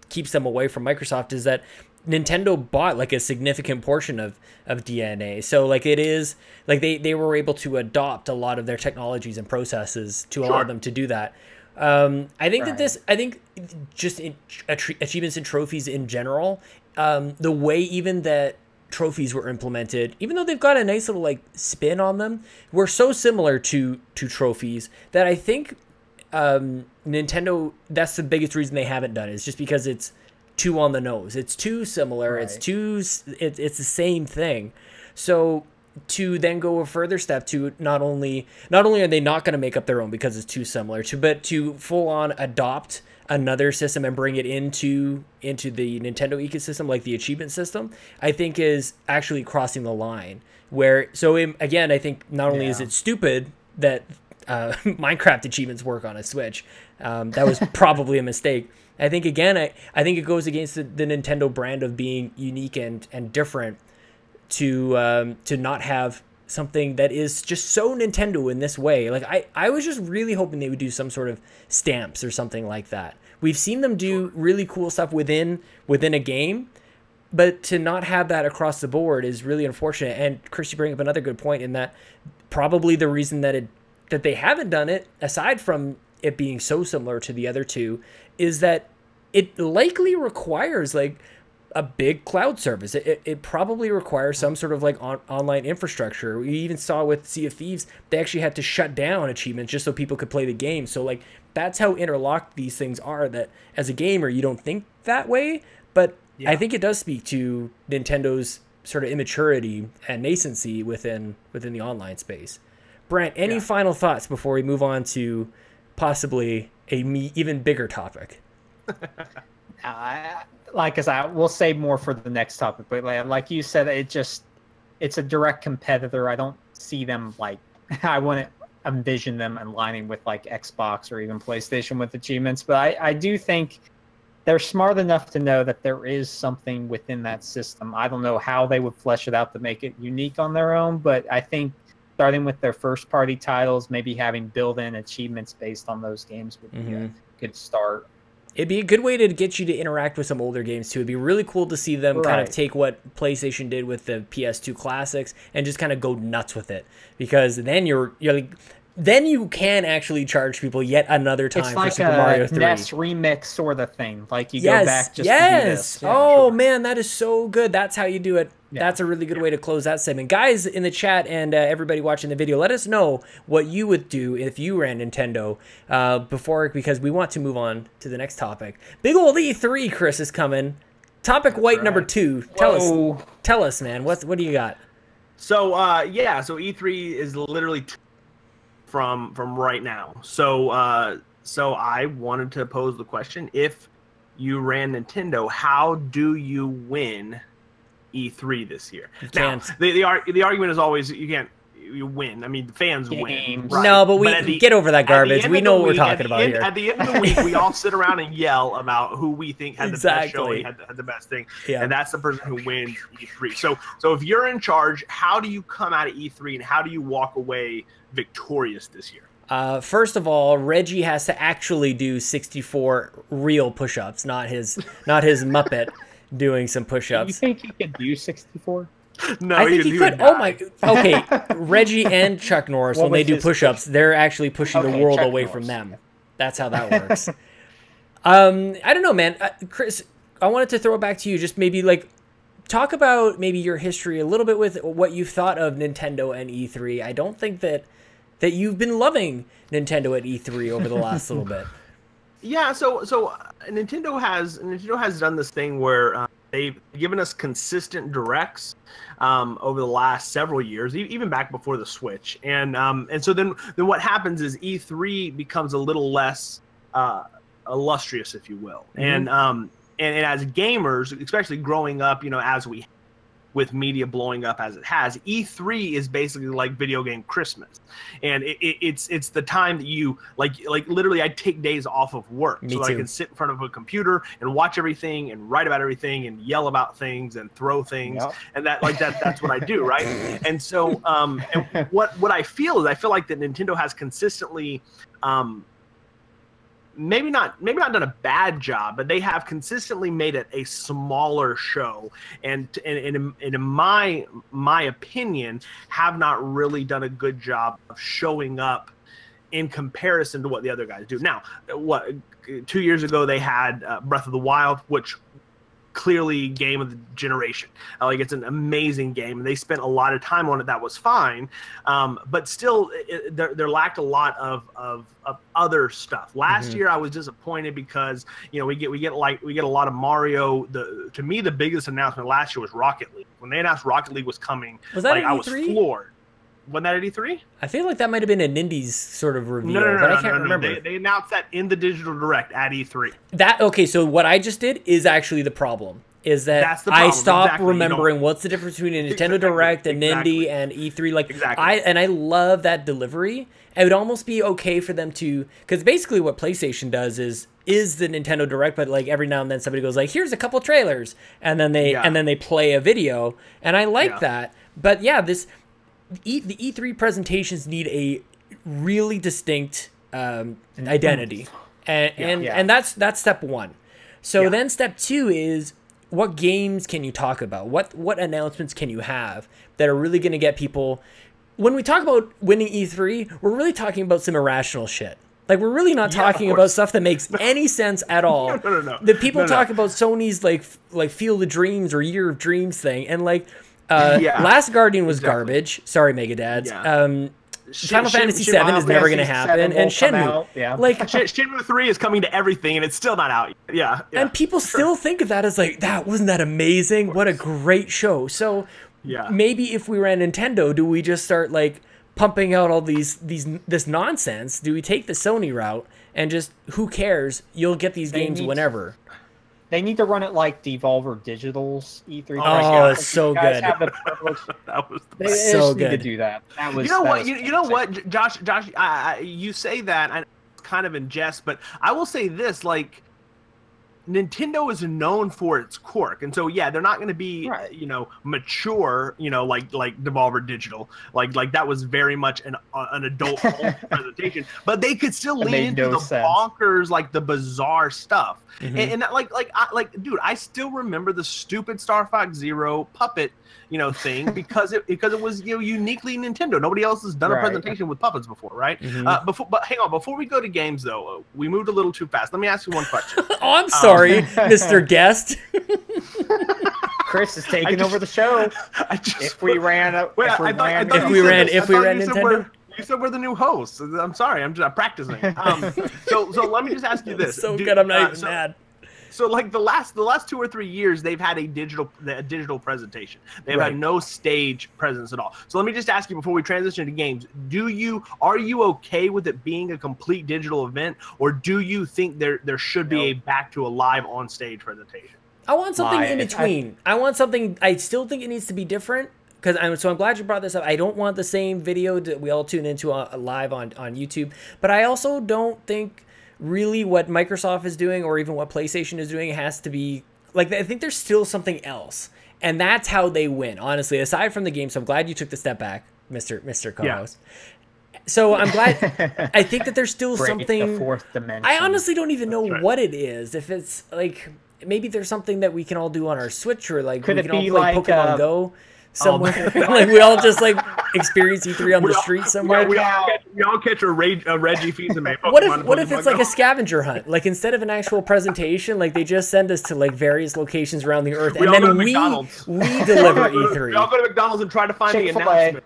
keeps them away from Microsoft is that Nintendo bought like a significant portion of DNA. So like it is like they were able to adopt a lot of their technologies and processes to allow them to do that. I think that just achievements and trophies in general, the way even that trophies were implemented, even though they've got a nice little like spin on them, were so similar to trophies that I think Nintendo, that's the biggest reason they haven't done it, is just because it's too on the nose. It's too similar. Right. It's the same thing. So to then go a further step to not only are they not going to make up their own because it's too similar but to full on adopt another system and bring it into the Nintendo ecosystem, like the achievement system, I think is actually crossing the line. Again, I think not only is it stupid that Minecraft achievements work on a Switch, that was probably a mistake. I think again, I think it goes against the Nintendo brand of being unique and different to not have something that is just so Nintendo in this way. Like I was just really hoping they would do some sort of stamps or something like that. We've seen them do really cool stuff within a game, but to not have that across the board is really unfortunate. And Chris, you bring up another good point in that probably the reason that they haven't done it, aside from it being so similar to the other two, is that it likely requires like a big cloud service. It probably requires some sort of like online infrastructure. We even saw with Sea of Thieves, they actually had to shut down achievements just so people could play the game. So like that's how interlocked these things are, that as a gamer, you don't think that way. But I think it does speak to Nintendo's sort of immaturity and nascency within the online space. Brant, any final thoughts before we move on to possibly even bigger topic? Like I said, we'll save more for the next topic, but like you said, it's a direct competitor. I don't see them I wouldn't envision them aligning with like Xbox or even PlayStation with achievements, but I do think they're smart enough to know that there is something within that system. I don't know how they would flesh it out to make it unique on their own, but I think starting with their first-party titles, maybe having built-in achievements based on those games would be a good start. It'd be a good way to get you to interact with some older games, too. It'd be really cool to see them kind of take what PlayStation did with the PS2 classics and just kind of go nuts with it. Because then you're like... Then you can actually charge people yet another time for Super Mario 3. It's like a NES remix sort of thing. Like you go back just to do this. Yeah, oh, man, that is so good. That's how you do it. Yeah. That's a really good way to close that segment. Guys in the chat and everybody watching the video, let us know what you would do if you ran Nintendo because we want to move on to the next topic. Big old E3, Chris, is coming. Topic White number 2. Tell us, man. What do you got? So, so E3 is literally... from right now. So I wanted to pose the question: if you ran Nintendo, how do you win E3 this year? Now, the argument is always you win. I mean, the fans win. Right? No, but get over that garbage. We know what we're talking about here. At the end of the week, we all sit around and yell about who we think had the best showing, had the best thing, and that's the person who wins E3. So if you're in charge, how do you come out of E3 and how do you walk away victorious this year? First of all, Reggie has to actually do 64 real push-ups, not his Muppet doing some push-ups. You think he could do 64? No, I think he could. Oh my. Okay, Reggie and Chuck Norris, when they do push-ups, they're actually pushing the world away from them. That's how that works. I don't know, man. Chris, I wanted to throw it back to you. Just maybe talk about maybe your history a little bit with what you've thought of Nintendo and E3. I don't think that you've been loving Nintendo at E3 over the last little bit. Yeah, so Nintendo has done this thing where they've given us consistent directs over the last several years, even back before the Switch, and so then what happens is E3 becomes a little less illustrious, if you will, and as gamers, especially growing up, as we with media blowing up as it has, E3 is basically like video game Christmas, and it's the time that you like literally I take days off of work so that I can sit in front of a computer and watch everything and write about everything and yell about things and throw things, and that's what I do, right? And so and what I feel like that Nintendo has consistently maybe not done a bad job, but they have consistently made it a smaller show, and in my opinion, have not really done a good job of showing up in comparison to what the other guys do. Now, 2 years ago they had Breath of the Wild, which clearly game of the generation. It's an amazing game, and they spent a lot of time on it. That was fine, but still, there lacked a lot of other stuff. Last year, I was disappointed because we get a lot of Mario. To me, the biggest announcement last year was Rocket League. When they announced Rocket League was coming, I was floored. Wasn't that at E3? I feel like that might have been a Nindies sort of reveal, but I can't remember. They announced that in the digital direct at E3. Okay, so what I just did is actually the problem. Is that I stopped remembering what's the difference between a Nintendo Direct, a Nindy, and E3. I love that delivery. It would almost be okay for them to, because basically what PlayStation does is the Nintendo Direct, but every now and then somebody goes here's a couple trailers, and then they play a video, and I like that. But yeah, the E3 presentations need a really distinct identity, and that's step one. So then step two is, what games can you talk about? What announcements can you have that are really going to get people? When we talk about winning E3, we're really talking about some irrational shit. We're really not talking about stuff that makes any sense at all. No. The people talk about Sony's like Field of Dreams or Year of Dreams thing, and Last Guardian was garbage. Sorry, Megadads. Final Fantasy VII is never going to happen, and Shenmue. Shenmue 3 is coming to everything, and it's still not out yet. Yeah. And people still think of that as wasn't that amazing? What a great show. So maybe if we ran Nintendo, do we just start pumping out all this nonsense? Do we take the Sony route and just, who cares? You'll get these games whenever. They need to run it like Devolver Digital's E3. Oh, it's so good. That was they so good. Need to do that. You know what, Josh? You say that, and it's kind of in jest, but I will say this: Nintendo is known for its quirk, and so yeah, they're not going to be mature, like Devolver Digital, like that was very much an adult presentation, but they could still lean into the bonkers, like the bizarre stuff, and dude, I still remember the stupid Star Fox Zero puppet thing because it was uniquely Nintendo. Nobody else has done a presentation with puppets before, right? But hang on, before we go to games though, we moved a little too fast. Let me ask you one question. Oh, I'm sorry, Mr. Guest. Chris is taking over the show. If we ran Nintendo. You said we're the new hosts. I'm sorry, I'm practicing. So let me just ask you this. So good, I'm not even mad. So like the last 2 or 3 years, they've had a digital presentation. They've had no stage presence at all. So let me just ask you before we transition to games: are you okay with it being a complete digital event, or do you think there should be a back to a live on stage presentation? I want something in between. I want something. I still think it needs to be different. So I'm glad you brought this up. I don't want the same video that we all tune into live on YouTube, but I also don't think really what Microsoft is doing or even what PlayStation is doing has to be like, I think there's still something else, and that's how they win, honestly, aside from the game. So I'm glad you took the step back, Mr. Co-host. Yeah. So I'm glad. I think that there's still something. The fourth dimension. I honestly don't even know what it is. If it's like, maybe there's something that we can all do on our Switch, or like could we it can be all play like Pokemon Go somewhere. Like we all just like experience E3 on the street somewhere. We all catch a Reggie Fils-Aimé Pokemon. What if it's like a scavenger hunt? Like instead of an actual presentation, like they just send us to like various locations around the earth, and then we deliver E3. We all go to McDonald's and try to find the announcement.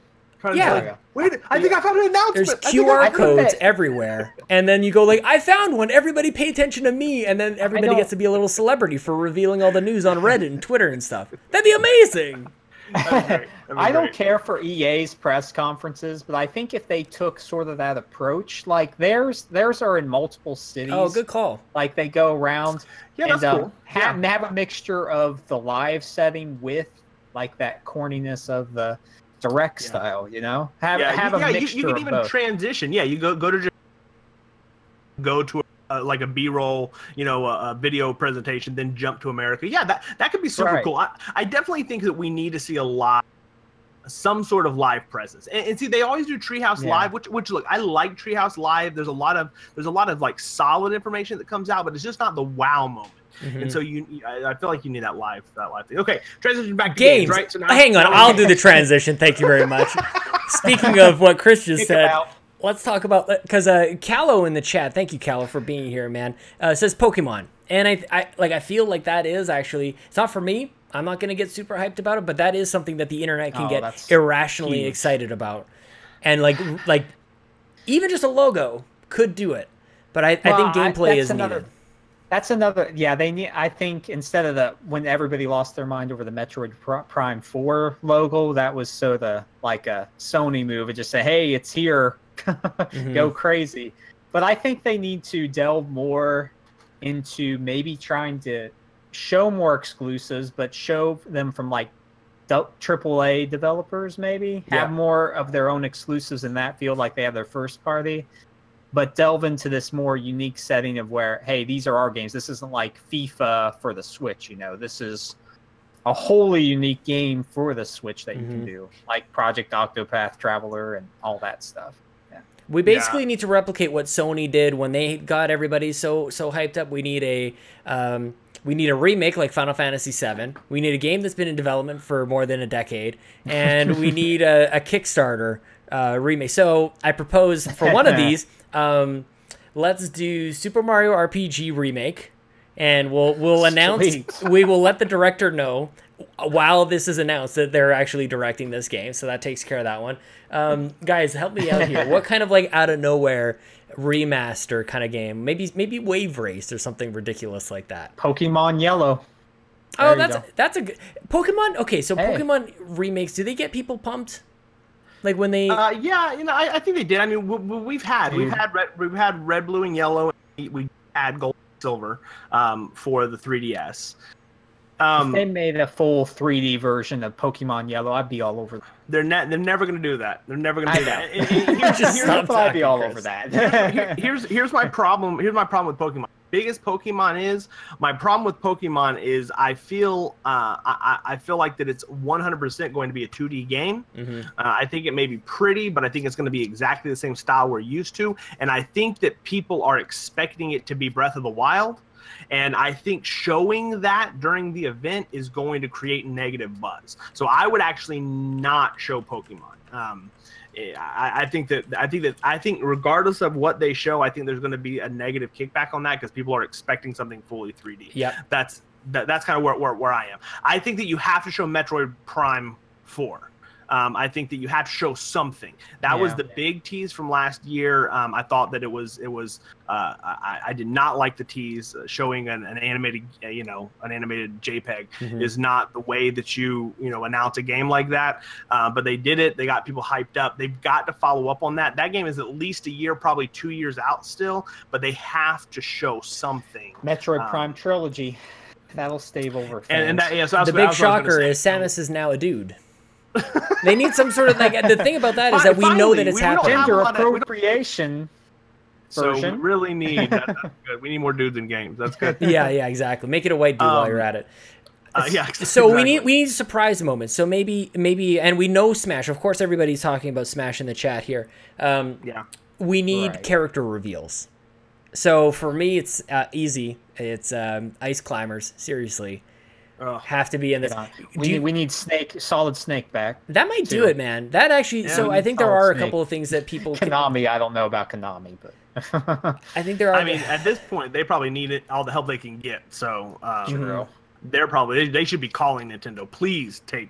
Wait, I think I found an announcement. There's QR codes everywhere, and then you go like, I found one. Everybody pay attention to me, and then everybody gets to be a little celebrity for revealing all the news on Reddit and Twitter and stuff. That'd be amazing. I don't care for EA's press conferences, but I think if they took sort of that approach, like theirs are in multiple cities. Oh, good call. Like they go around and cool. have a mixture of the live setting with like that corniness of the direct style, have a mixture. You can even transition. Yeah, you go to like a B-roll, a video presentation, then jump to America. Yeah, that could be super cool. I definitely think that we need to see some sort of live presence. And see, they always do Treehouse Live, which look, I like Treehouse Live. There's a lot of like solid information that comes out, but it's just not the wow moment. And so I feel like you need that live thing. Okay, transition back to games, right? So hang on, I'll do the transition. Thank you very much. Speaking of what Chris just said, let's talk about, because Callow in the chat, thank you, Callow, for being here, man, says Pokemon. And I feel like that is actually, it's not for me. I'm not going to get super hyped about it, but that is something that the internet can get irrationally excited about. And like even just a logo could do it. But I think gameplay is needed. That's another, they need, I think instead of when everybody lost their mind over the Metroid Prime 4 logo, that was sort of like a Sony move and just say, hey, it's here, go crazy. But I think they need to delve more into maybe trying to show more exclusives, but show them from like AAA developers, maybe have more of their own exclusives in that field, like they have their first party. But delve into this more unique setting of where, hey, these are our games. This isn't like FIFA for the Switch, This is a wholly unique game for the Switch that you can do, like Project Octopath Traveler and all that stuff. Yeah. We basically need to replicate what Sony did when they got everybody so hyped up. We need a remake like Final Fantasy VII. We need a game that's been in development for more than a decade, and we need a Kickstarter remake. So I propose for one of these. Let's do Super Mario RPG remake, and we'll announce. We will let the director know while this is announced that they're actually directing this game. So that takes care of that one. Guys, help me out here. What kind of like out of nowhere remaster kind of game? Maybe Wave Race or something ridiculous like that. Pokemon Yellow. Oh, that's a good Pokemon. Okay, so Pokemon remakes, do they get people pumped? Like when they, I think they did. I mean, we've had red, blue, and yellow. We had gold, and silver, for the 3DS. If they made a full 3D version of Pokemon Yellow, I'd be all over that. They're never going to do that. They're never going to do that. I'd be all over that. Here's my problem. Here's my problem with Pokemon. big as Pokemon is, my problem with Pokemon is I feel like that it's 100% going to be a 2D game. I think it may be pretty, but I think it's going to be exactly the same style we're used to. And I think that people are expecting it to be Breath of the Wild. And I think showing that during the event is going to create negative buzz. So I would actually not show Pokemon. I think regardless of what they show, I think there's going to be a negative kickback on that because people are expecting something fully 3D. Yeah, that's kind of where I am. I think that you have to show Metroid Prime 4. I think that you have to show something. That was the big tease from last year. I thought that it was. I did not like the tease. Showing an animated, an animated JPEG is not the way that you announce a game like that. But they did it. They got people hyped up. They've got to follow up on that. That game is at least a year, probably 2 years out still. But they have to show something. Metroid Prime trilogy. That'll stave over fans. So the big shocker is Samus is now a dude. They need some sort of the thing about that is that we know that it's happening. Gender appropriation version. So we really need that's good. We need more dudes in games. That's good. Yeah, exactly. Make it a white dude while you're at it. So we need surprise moments. So maybe, and we know Smash. Of course, everybody's talking about Smash in the chat here. We need character reveals. So for me, it's easy. It's Ice Climbers. Seriously. Have to be in this. We need Solid Snake back. That might do it, man. That actually. So I think there are a couple of things that people. Konami, I don't know about Konami, but I think there are. I mean, at this point, they probably need all the help they can get. So they should be calling Nintendo. Please take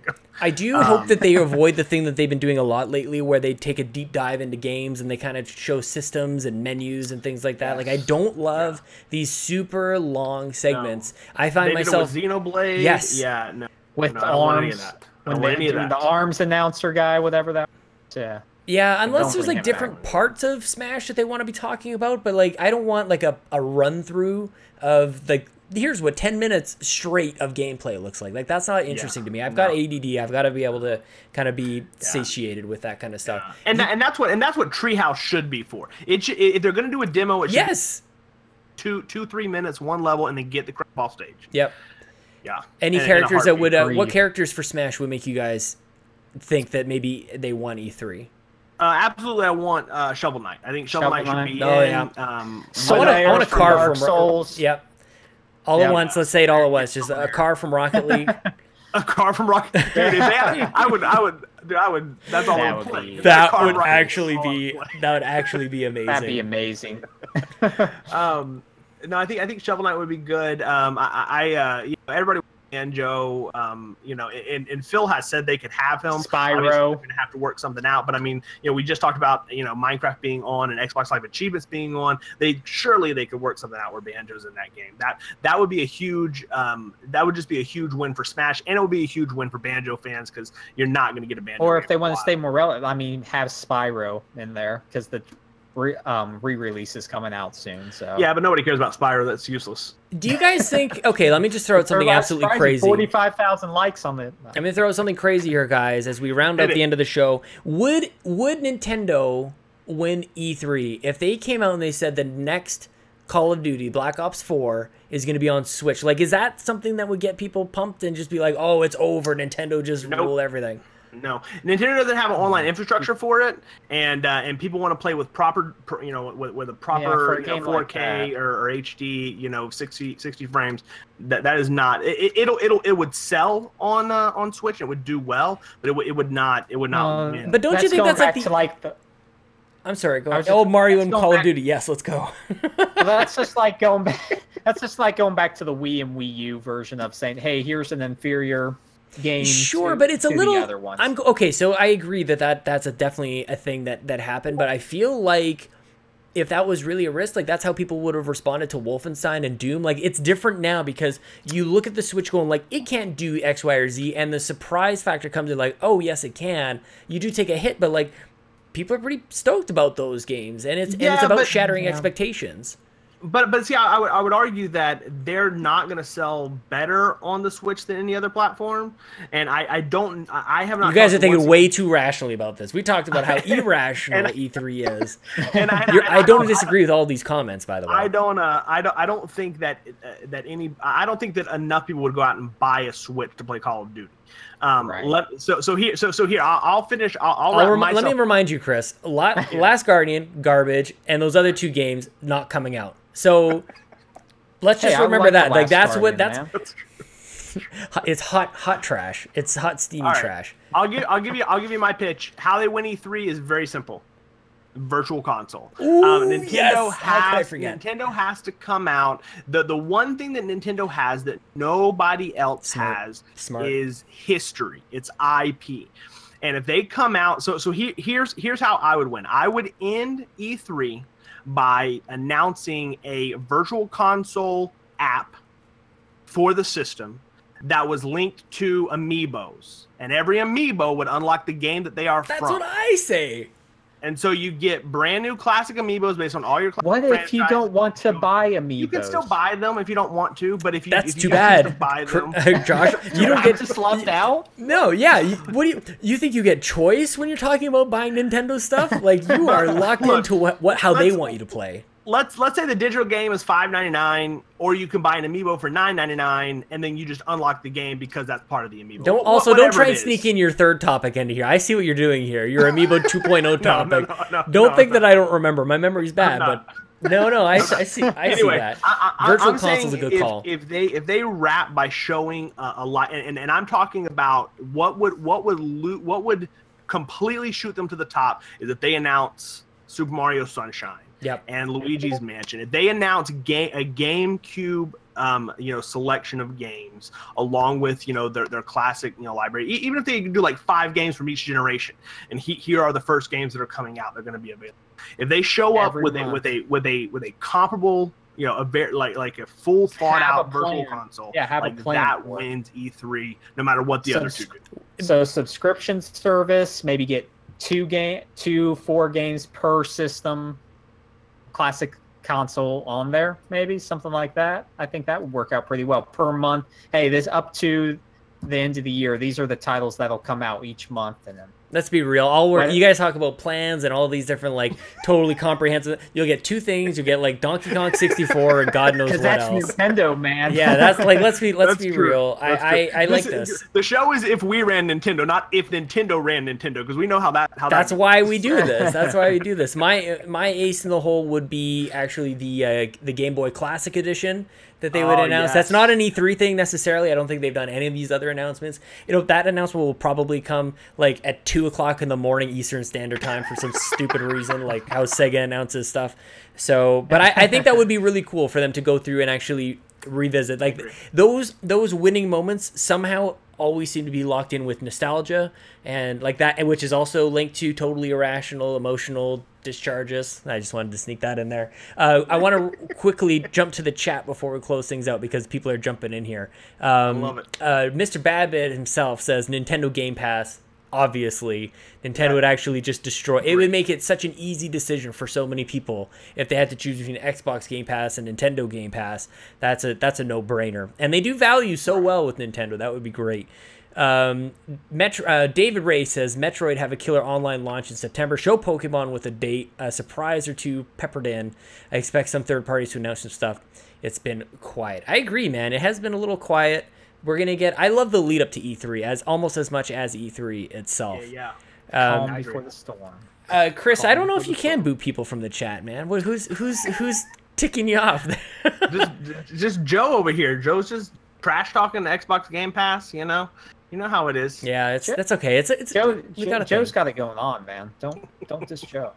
them. I do hope that they avoid the thing that they've been doing a lot lately, where they take a deep dive into games and they kind of show systems and menus and things like that. Like I don't love these super long segments. I find myself with Xenoblade. Yes. Yeah. No. With arms. When they do the arms announcer guy, whatever that. Yeah. Yeah, unless there's like different parts of Smash that they want to be talking about, but like I don't want like a run through of like. Here's what 10 minutes straight of gameplay looks like. Like that's not interesting to me. I've got ADD. I've got to be able to kind of be satiated with that kind of stuff. And that's what Treehouse should be for. If they're going to do a demo, it should be 2-3 minutes, one level, and then get the crap off stage. Yep. Yeah. Any characters that would what characters for Smash would make you guys think that maybe they won E3? Absolutely, I want Shovel Knight. I think Shovel Knight should be in. I want a car from Souls. Yep. All at once. Let's say it all at once. Just a car from Rocket League. A car from Rocket League. Dude, I would. That's all I would play. That would actually be amazing. That'd be amazing. No, I think Shovel Knight would be good. Everybody. Banjo, and Phil has said they could have him. Spyro. They're going to have to work something out. But I mean, we just talked about Minecraft being on and Xbox Live Achievements being on. They could work something out where Banjo's in that game. That would be a huge. That would just be a huge win for Smash, and it would be a huge win for Banjo fans because you're not going to get a Banjo. Or if they want to stay more relevant, have Spyro in there because the re-release is coming out soon. So yeah, but nobody cares about Spyro. That's useless. Do you guys think? Okay, let me just throw out something absolutely crazy. 45,000 likes on the. I'm gonna throw out something crazy here, guys. As we round out the end of the show, would Nintendo win E3 if they came out and they said the next Call of Duty Black Ops 4 is going to be on Switch? Like, is that something that would get people pumped and just be like, oh, it's over, Nintendo just ruled everything? No, Nintendo doesn't have an online infrastructure for it, and people want to play with proper, with a proper 4K like or HD, 60 frames. That is not. It would sell on Switch. It would do well, but it would not win. But don't you think that's like the? I'm sorry. Go ahead. Mario and Call of Duty. Yes, let's go. Well, that's just like going back. That's just like going back to the Wii and Wii U version of saying, "Hey, here's an inferior." Game but it's a little other ones. Okay, so I agree that's definitely a thing that happened, but I feel like if that was really a risk, like that's how people would have responded to Wolfenstein and Doom. Like it's different now because you look at the Switch going like it can't do X, Y, or Z, and the surprise factor comes in like, oh yes it can. You do take a hit, but like people are pretty stoked about those games, and it's about shattering expectations. But see, I would argue that they're not going to sell better on the Switch than any other platform, and I have not. You guys are thinking way too rationally about this. We taled about how irrational E3 is, and I don't disagree with all these comments. By the way, I don't think that I don't think that enough people would go out and buy a Switch to play Call of Duty. Right. So here, I'll finish. Let me remind you, Chris. Last Guardian, garbage, and those other 2 games not coming out. So let's just remember that. Like that's Guardian, it's hot trash. It's hot steamy trash. I'll give you my pitch. How they win E3 is very simple. Virtual console. Ooh, Nintendo has to come out. The one thing that Nintendo has that nobody else has is history. It's IP. And if they come out, here's how I would win. I would end E3 by announcing a virtual console app for the system that was linked to amiibos, and every amiibo would unlock the game that they are from. That's what I say. And so you get brand new classic amiibos based on all your classic What if you don't want to buy amiibos? You can still buy them if you don't want to, but if you That's if too you bad. Buy them, Josh, you don't get just left out. No, yeah. What do you think you get choice when you're talking about buying Nintendo stuff? Like you are locked into how they want you to play. Let's say the digital game is $5.99, or you can buy an amiibo for $9.99, and then you just unlock the game because that's part of the amiibo. Don't try and sneak in your third topic into here. I see what you're doing here. Your amiibo 2.0 topic. Don't think that I don't remember. My memory's bad, but no, I see that. Virtual console's a good call. If they wrap by showing a lot, and I'm talking about what would completely shoot them to the top is if they announce Super Mario Sunshine. Yep. And Luigi's Mansion. If they announce a GameCube, selection of games along with their classic library, even if they do like 5 games from each generation, and here are the first games that are coming out, they're going to be available. If they show up with a comparable, like a full thought out virtual console, that wins E3 no matter what the other 2 do. So subscription service, maybe get 4 games per system. Classic console on there, maybe something like that. I think that would work out pretty well per month. Hey, this up to the end of the year. These are the titles that'll come out each month, and then let's be real. You guys talk about plans and all these different totally comprehensive. You'll get 2 things. You'll get Donkey Kong 64 and God knows what that's else. Nintendo, man. Yeah, that's let's be real. I like this. The show is if we ran Nintendo, not if Nintendo ran Nintendo, because we know how that's why we do this. That's why we do this. My ace in the hole would be actually the Game Boy Classic Edition that they would announce. Yes. That's not an E3 thing necessarily. I don't think they've done any of these other announcements. That announcement will probably come at 2:00 in the morning Eastern Standard Time for some stupid reason, like how Sega announces stuff. So, but I think that would be really cool for them to go through and actually revisit those winning moments. Somehow always seem to be locked in with nostalgia and that, and which is also linked to totally irrational emotional discharges. I just wanted to sneak that in there. I want to quickly jump to the chat before we close things out because people are jumping in here. I love it. Mr. Babbitt himself says Nintendo Game Pass. Obviously, Nintendo would actually just destroy. It would make it such an easy decision for so many people if they had to choose between Xbox Game Pass and Nintendo Game Pass. That's a no-brainer, and they do value so well with Nintendo. That would be great. David Ray says Metroid have a killer online launch in September. Show Pokemon with a date, a surprise or 2 peppered in. I expect some third parties to announce some stuff. It's been quiet. I agree, man. It has been a little quiet. We're gonna get. I love the lead up to E3 as almost as much as E3 itself. Yeah. Calm before the storm. Chris, I don't know if you can boot people from the chat, man. Who's ticking you off? just Joe over here. Joe's just trash talking the Xbox Game Pass. You know how it is. Yeah, that's okay. It's Joe's got it going on, man. Don't diss Joe.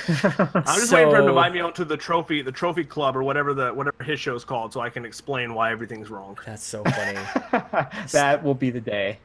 I'm just waiting for him to invite me onto the trophy club or whatever his show's called, so I can explain why everything's wrong. That's so funny. That will be the day.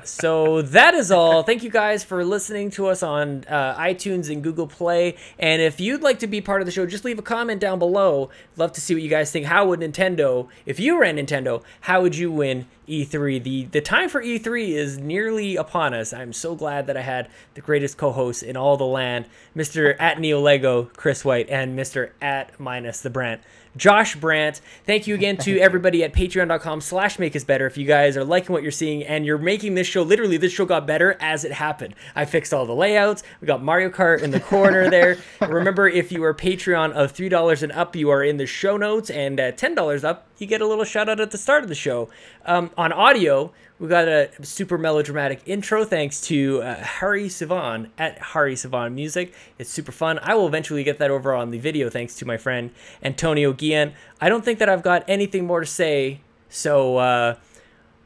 So that is all. Thank you guys for listening to us on iTunes and Google Play. And if you'd like to be part of the show, just leave a comment down below. Love to see what you guys think. How would Nintendo, if you ran Nintendo, how would you win E3? The time for E3 is nearly upon us. I'm so glad that I had the greatest co-hosts in all the land, Mr. @NeoLego, Chris White, and Mr. @MinusTheBrant, Josh Brant. Thank you again to everybody at patreon.com/makeusbetter. If you guys are liking what you're seeing and you're making this show, literally this show got better as it happened. I fixed all the layouts. We got Mario Kart in the corner there. Remember, if you are Patreon of $3 and up, you are in the show notes, and at $10 up, you get a little shout out at the start of the show. On audio, we got a super melodramatic intro thanks to Hari Sivan at Hari Sivan Music. It's super fun. I will eventually get that over on the video thanks to my friend Antonio Guillen. I don't think that I've got anything more to say, so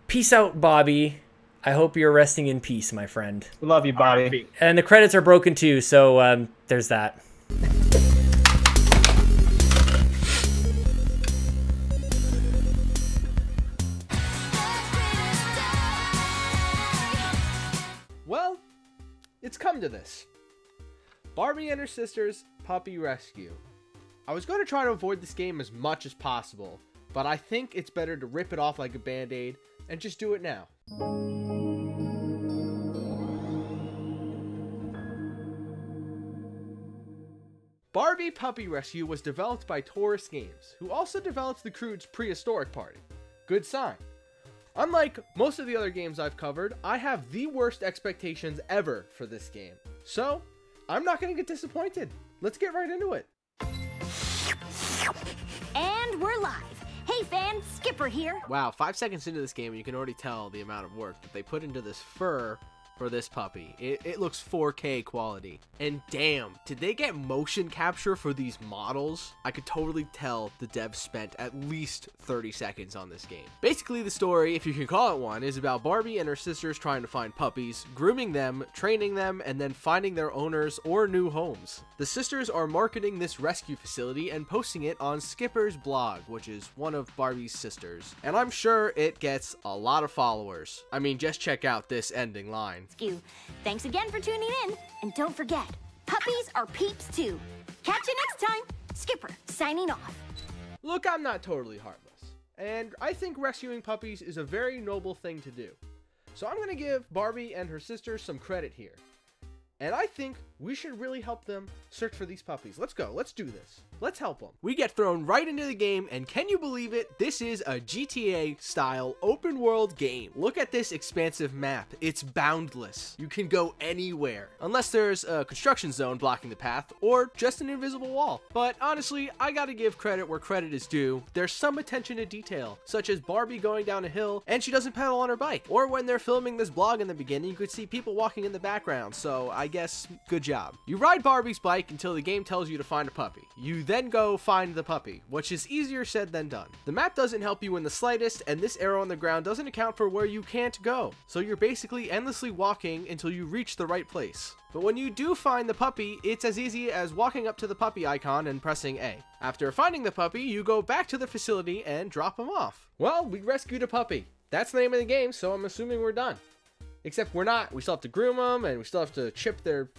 peace out, Bobby. I hope you're resting in peace, my friend. We love you, Bobby. And the credits are broken too, so there's that. Well, it's come to this. Barbie and her sister's puppy rescue. I was going to try to avoid this game as much as possible, but I think it's better to rip it off like a band-aid and just do it now. Barbie Puppy Rescue was developed by Taurus Games, who also developed the Crude's Prehistoric Party. Good sign. Unlike most of the other games I've covered, I have the worst expectations ever for this game. So, I'm not going to get disappointed. Let's get right into it. And we're live. Hey fans, Skipper here. Wow, 5 seconds into this game, you can already tell the amount of work that they put into this fur for this puppy. It looks 4K quality. And damn, did they get motion capture for these models? I could totally tell the devs spent at least 30 seconds on this game. Basically, the story, if you can call it one, is about Barbie and her sisters trying to find puppies, grooming them, training them, and then finding their owners or new homes. The sisters are marketing this rescue facility and posting it on Skipper's blog, which is one of Barbie's sisters. And I'm sure it gets a lot of followers. I mean, just check out this ending line. Thanks again for tuning in, and don't forget, puppies are peeps too. Catch you next time. Skipper, signing off. Look, I'm not totally heartless, and I think rescuing puppies is a very noble thing to do. So I'm going to give Barbie and her sister some credit here. And I think we should really help them search for these puppies. Let's go. Let's do this. Let's help them. We get thrown right into the game, and can you believe it? This is a GTA-style open-world game. Look at this expansive map. It's boundless. You can go anywhere. Unless there's a construction zone blocking the path, or just an invisible wall. But honestly, I gotta give credit where credit is due. There's some attention to detail, such as Barbie going down a hill, and she doesn't pedal on her bike. Or when they're filming this vlog in the beginning, you could see people walking in the background, so I guess good job. You ride Barbie's bike until the game tells you to find a puppy. You then go find the puppy, which is easier said than done. The map doesn't help you in the slightest, and this arrow on the ground doesn't account for where you can't go. So you're basically endlessly walking until you reach the right place. But when you do find the puppy, it's as easy as walking up to the puppy icon and pressing A. After finding the puppy, you go back to the facility and drop him off. Well, we rescued a puppy. That's the name of the game, so I'm assuming we're done. Except we're not. We still have to groom them, and we still have to chip their...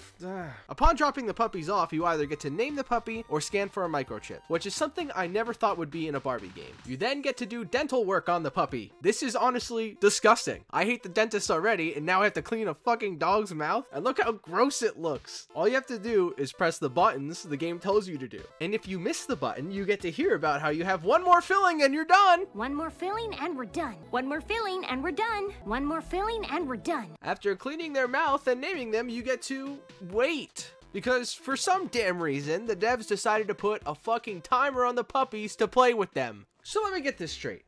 Upon dropping the puppies off, you either get to name the puppy or scan for a microchip, which is something I never thought would be in a Barbie game. You then get to do dental work on the puppy. This is honestly disgusting. I hate the dentist already, and now I have to clean a fucking dog's mouth, and look how gross it looks. All you have to do is press the buttons the game tells you to do. And if you miss the button, you get to hear about how you have one more filling and you're done. One more filling and we're done. One more filling and we're done. One more filling and we're done. After cleaning their mouth and naming them, you get to wait. Because for some damn reason, the devs decided to put a fucking timer on the puppies to play with them. So let me get this straight.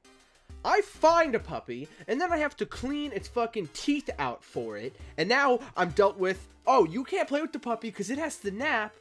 I find a puppy, and then I have to clean its fucking teeth out for it, and now I'm dealt with, oh, you can't play with the puppy because it has to nap.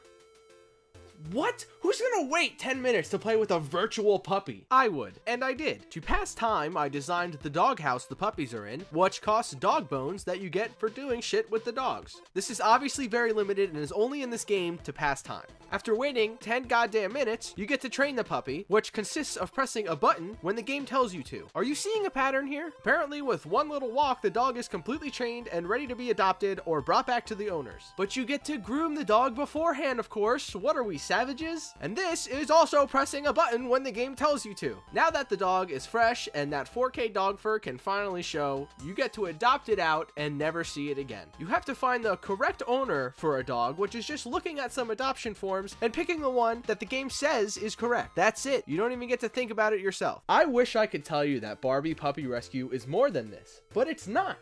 What? Who's gonna wait 10 minutes to play with a virtual puppy? I would, and I did. To pass time, I designed the doghouse the puppies are in, which costs dog bones that you get for doing shit with the dogs. This is obviously very limited and is only in this game to pass time. After waiting 10 goddamn minutes, you get to train the puppy, which consists of pressing a button when the game tells you to. Are you seeing a pattern here? Apparently, with one little walk, the dog is completely trained and ready to be adopted or brought back to the owners. But you get to groom the dog beforehand, of course. What are we, savages? And this is also pressing a button when the game tells you to. Now that the dog is fresh and that 4K dog fur can finally show, you get to adopt it out and never see it again. You have to find the correct owner for a dog, which is just looking at some adoption forms and picking the one that the game says is correct. That's it. You don't even get to think about it yourself. I wish I could tell you that Barbie Puppy Rescue is more than this, but it's not.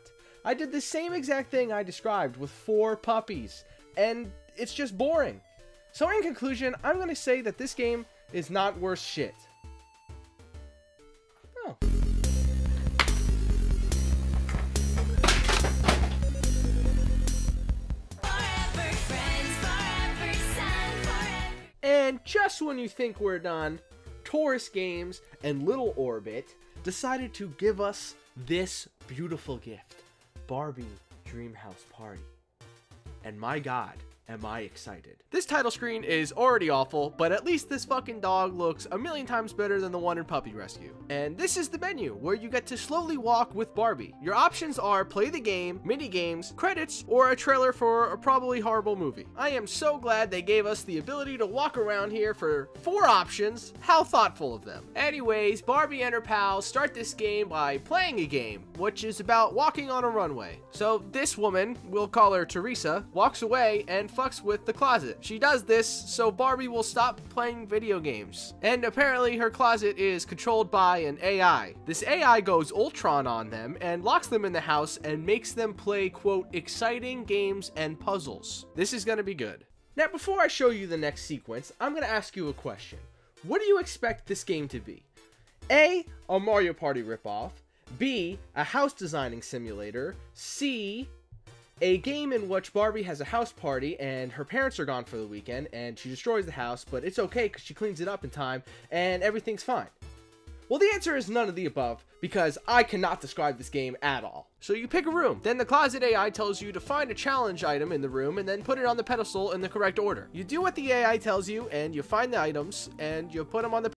I did the same exact thing I described with 4 puppies, and it's just boring. So in conclusion, I'm going to say that this game is not worth shit. Oh. And just when you think we're done, Taurus Games and Little Orbit decided to give us this beautiful gift, Barbie Dreamhouse Party. And my god, am I excited. This title screen is already awful, but at least this fucking dog looks a million times better than the one in Puppy Rescue. And this is the menu, where you get to slowly walk with Barbie. Your options are play the game, mini games, credits, or a trailer for a probably horrible movie. I am so glad they gave us the ability to walk around here for 4 options. How thoughtful of them. Anyways, Barbie and her pals start this game by playing a game, which is about walking on a runway. So this woman, we'll call her Teresa, walks away and fucks with the closet. She does this so Barbie will stop playing video games. And apparently her closet is controlled by an AI. This AI goes Ultron on them and locks them in the house and makes them play, quote, exciting games and puzzles. This is gonna be good. Now, before I show you the next sequence, I'm gonna ask you a question. What do you expect this game to be? A Mario Party ripoff. B, a house designing simulator. C, a game in which Barbie has a house party and her parents are gone for the weekend and she destroys the house, but it's okay because she cleans it up in time and everything's fine. Well, the answer is none of the above, because I cannot describe this game at all. So you pick a room, then the closet AI tells you to find a challenge item in the room and then put it on the pedestal in the correct order. You do what the AI tells you and you find the items and you put them on the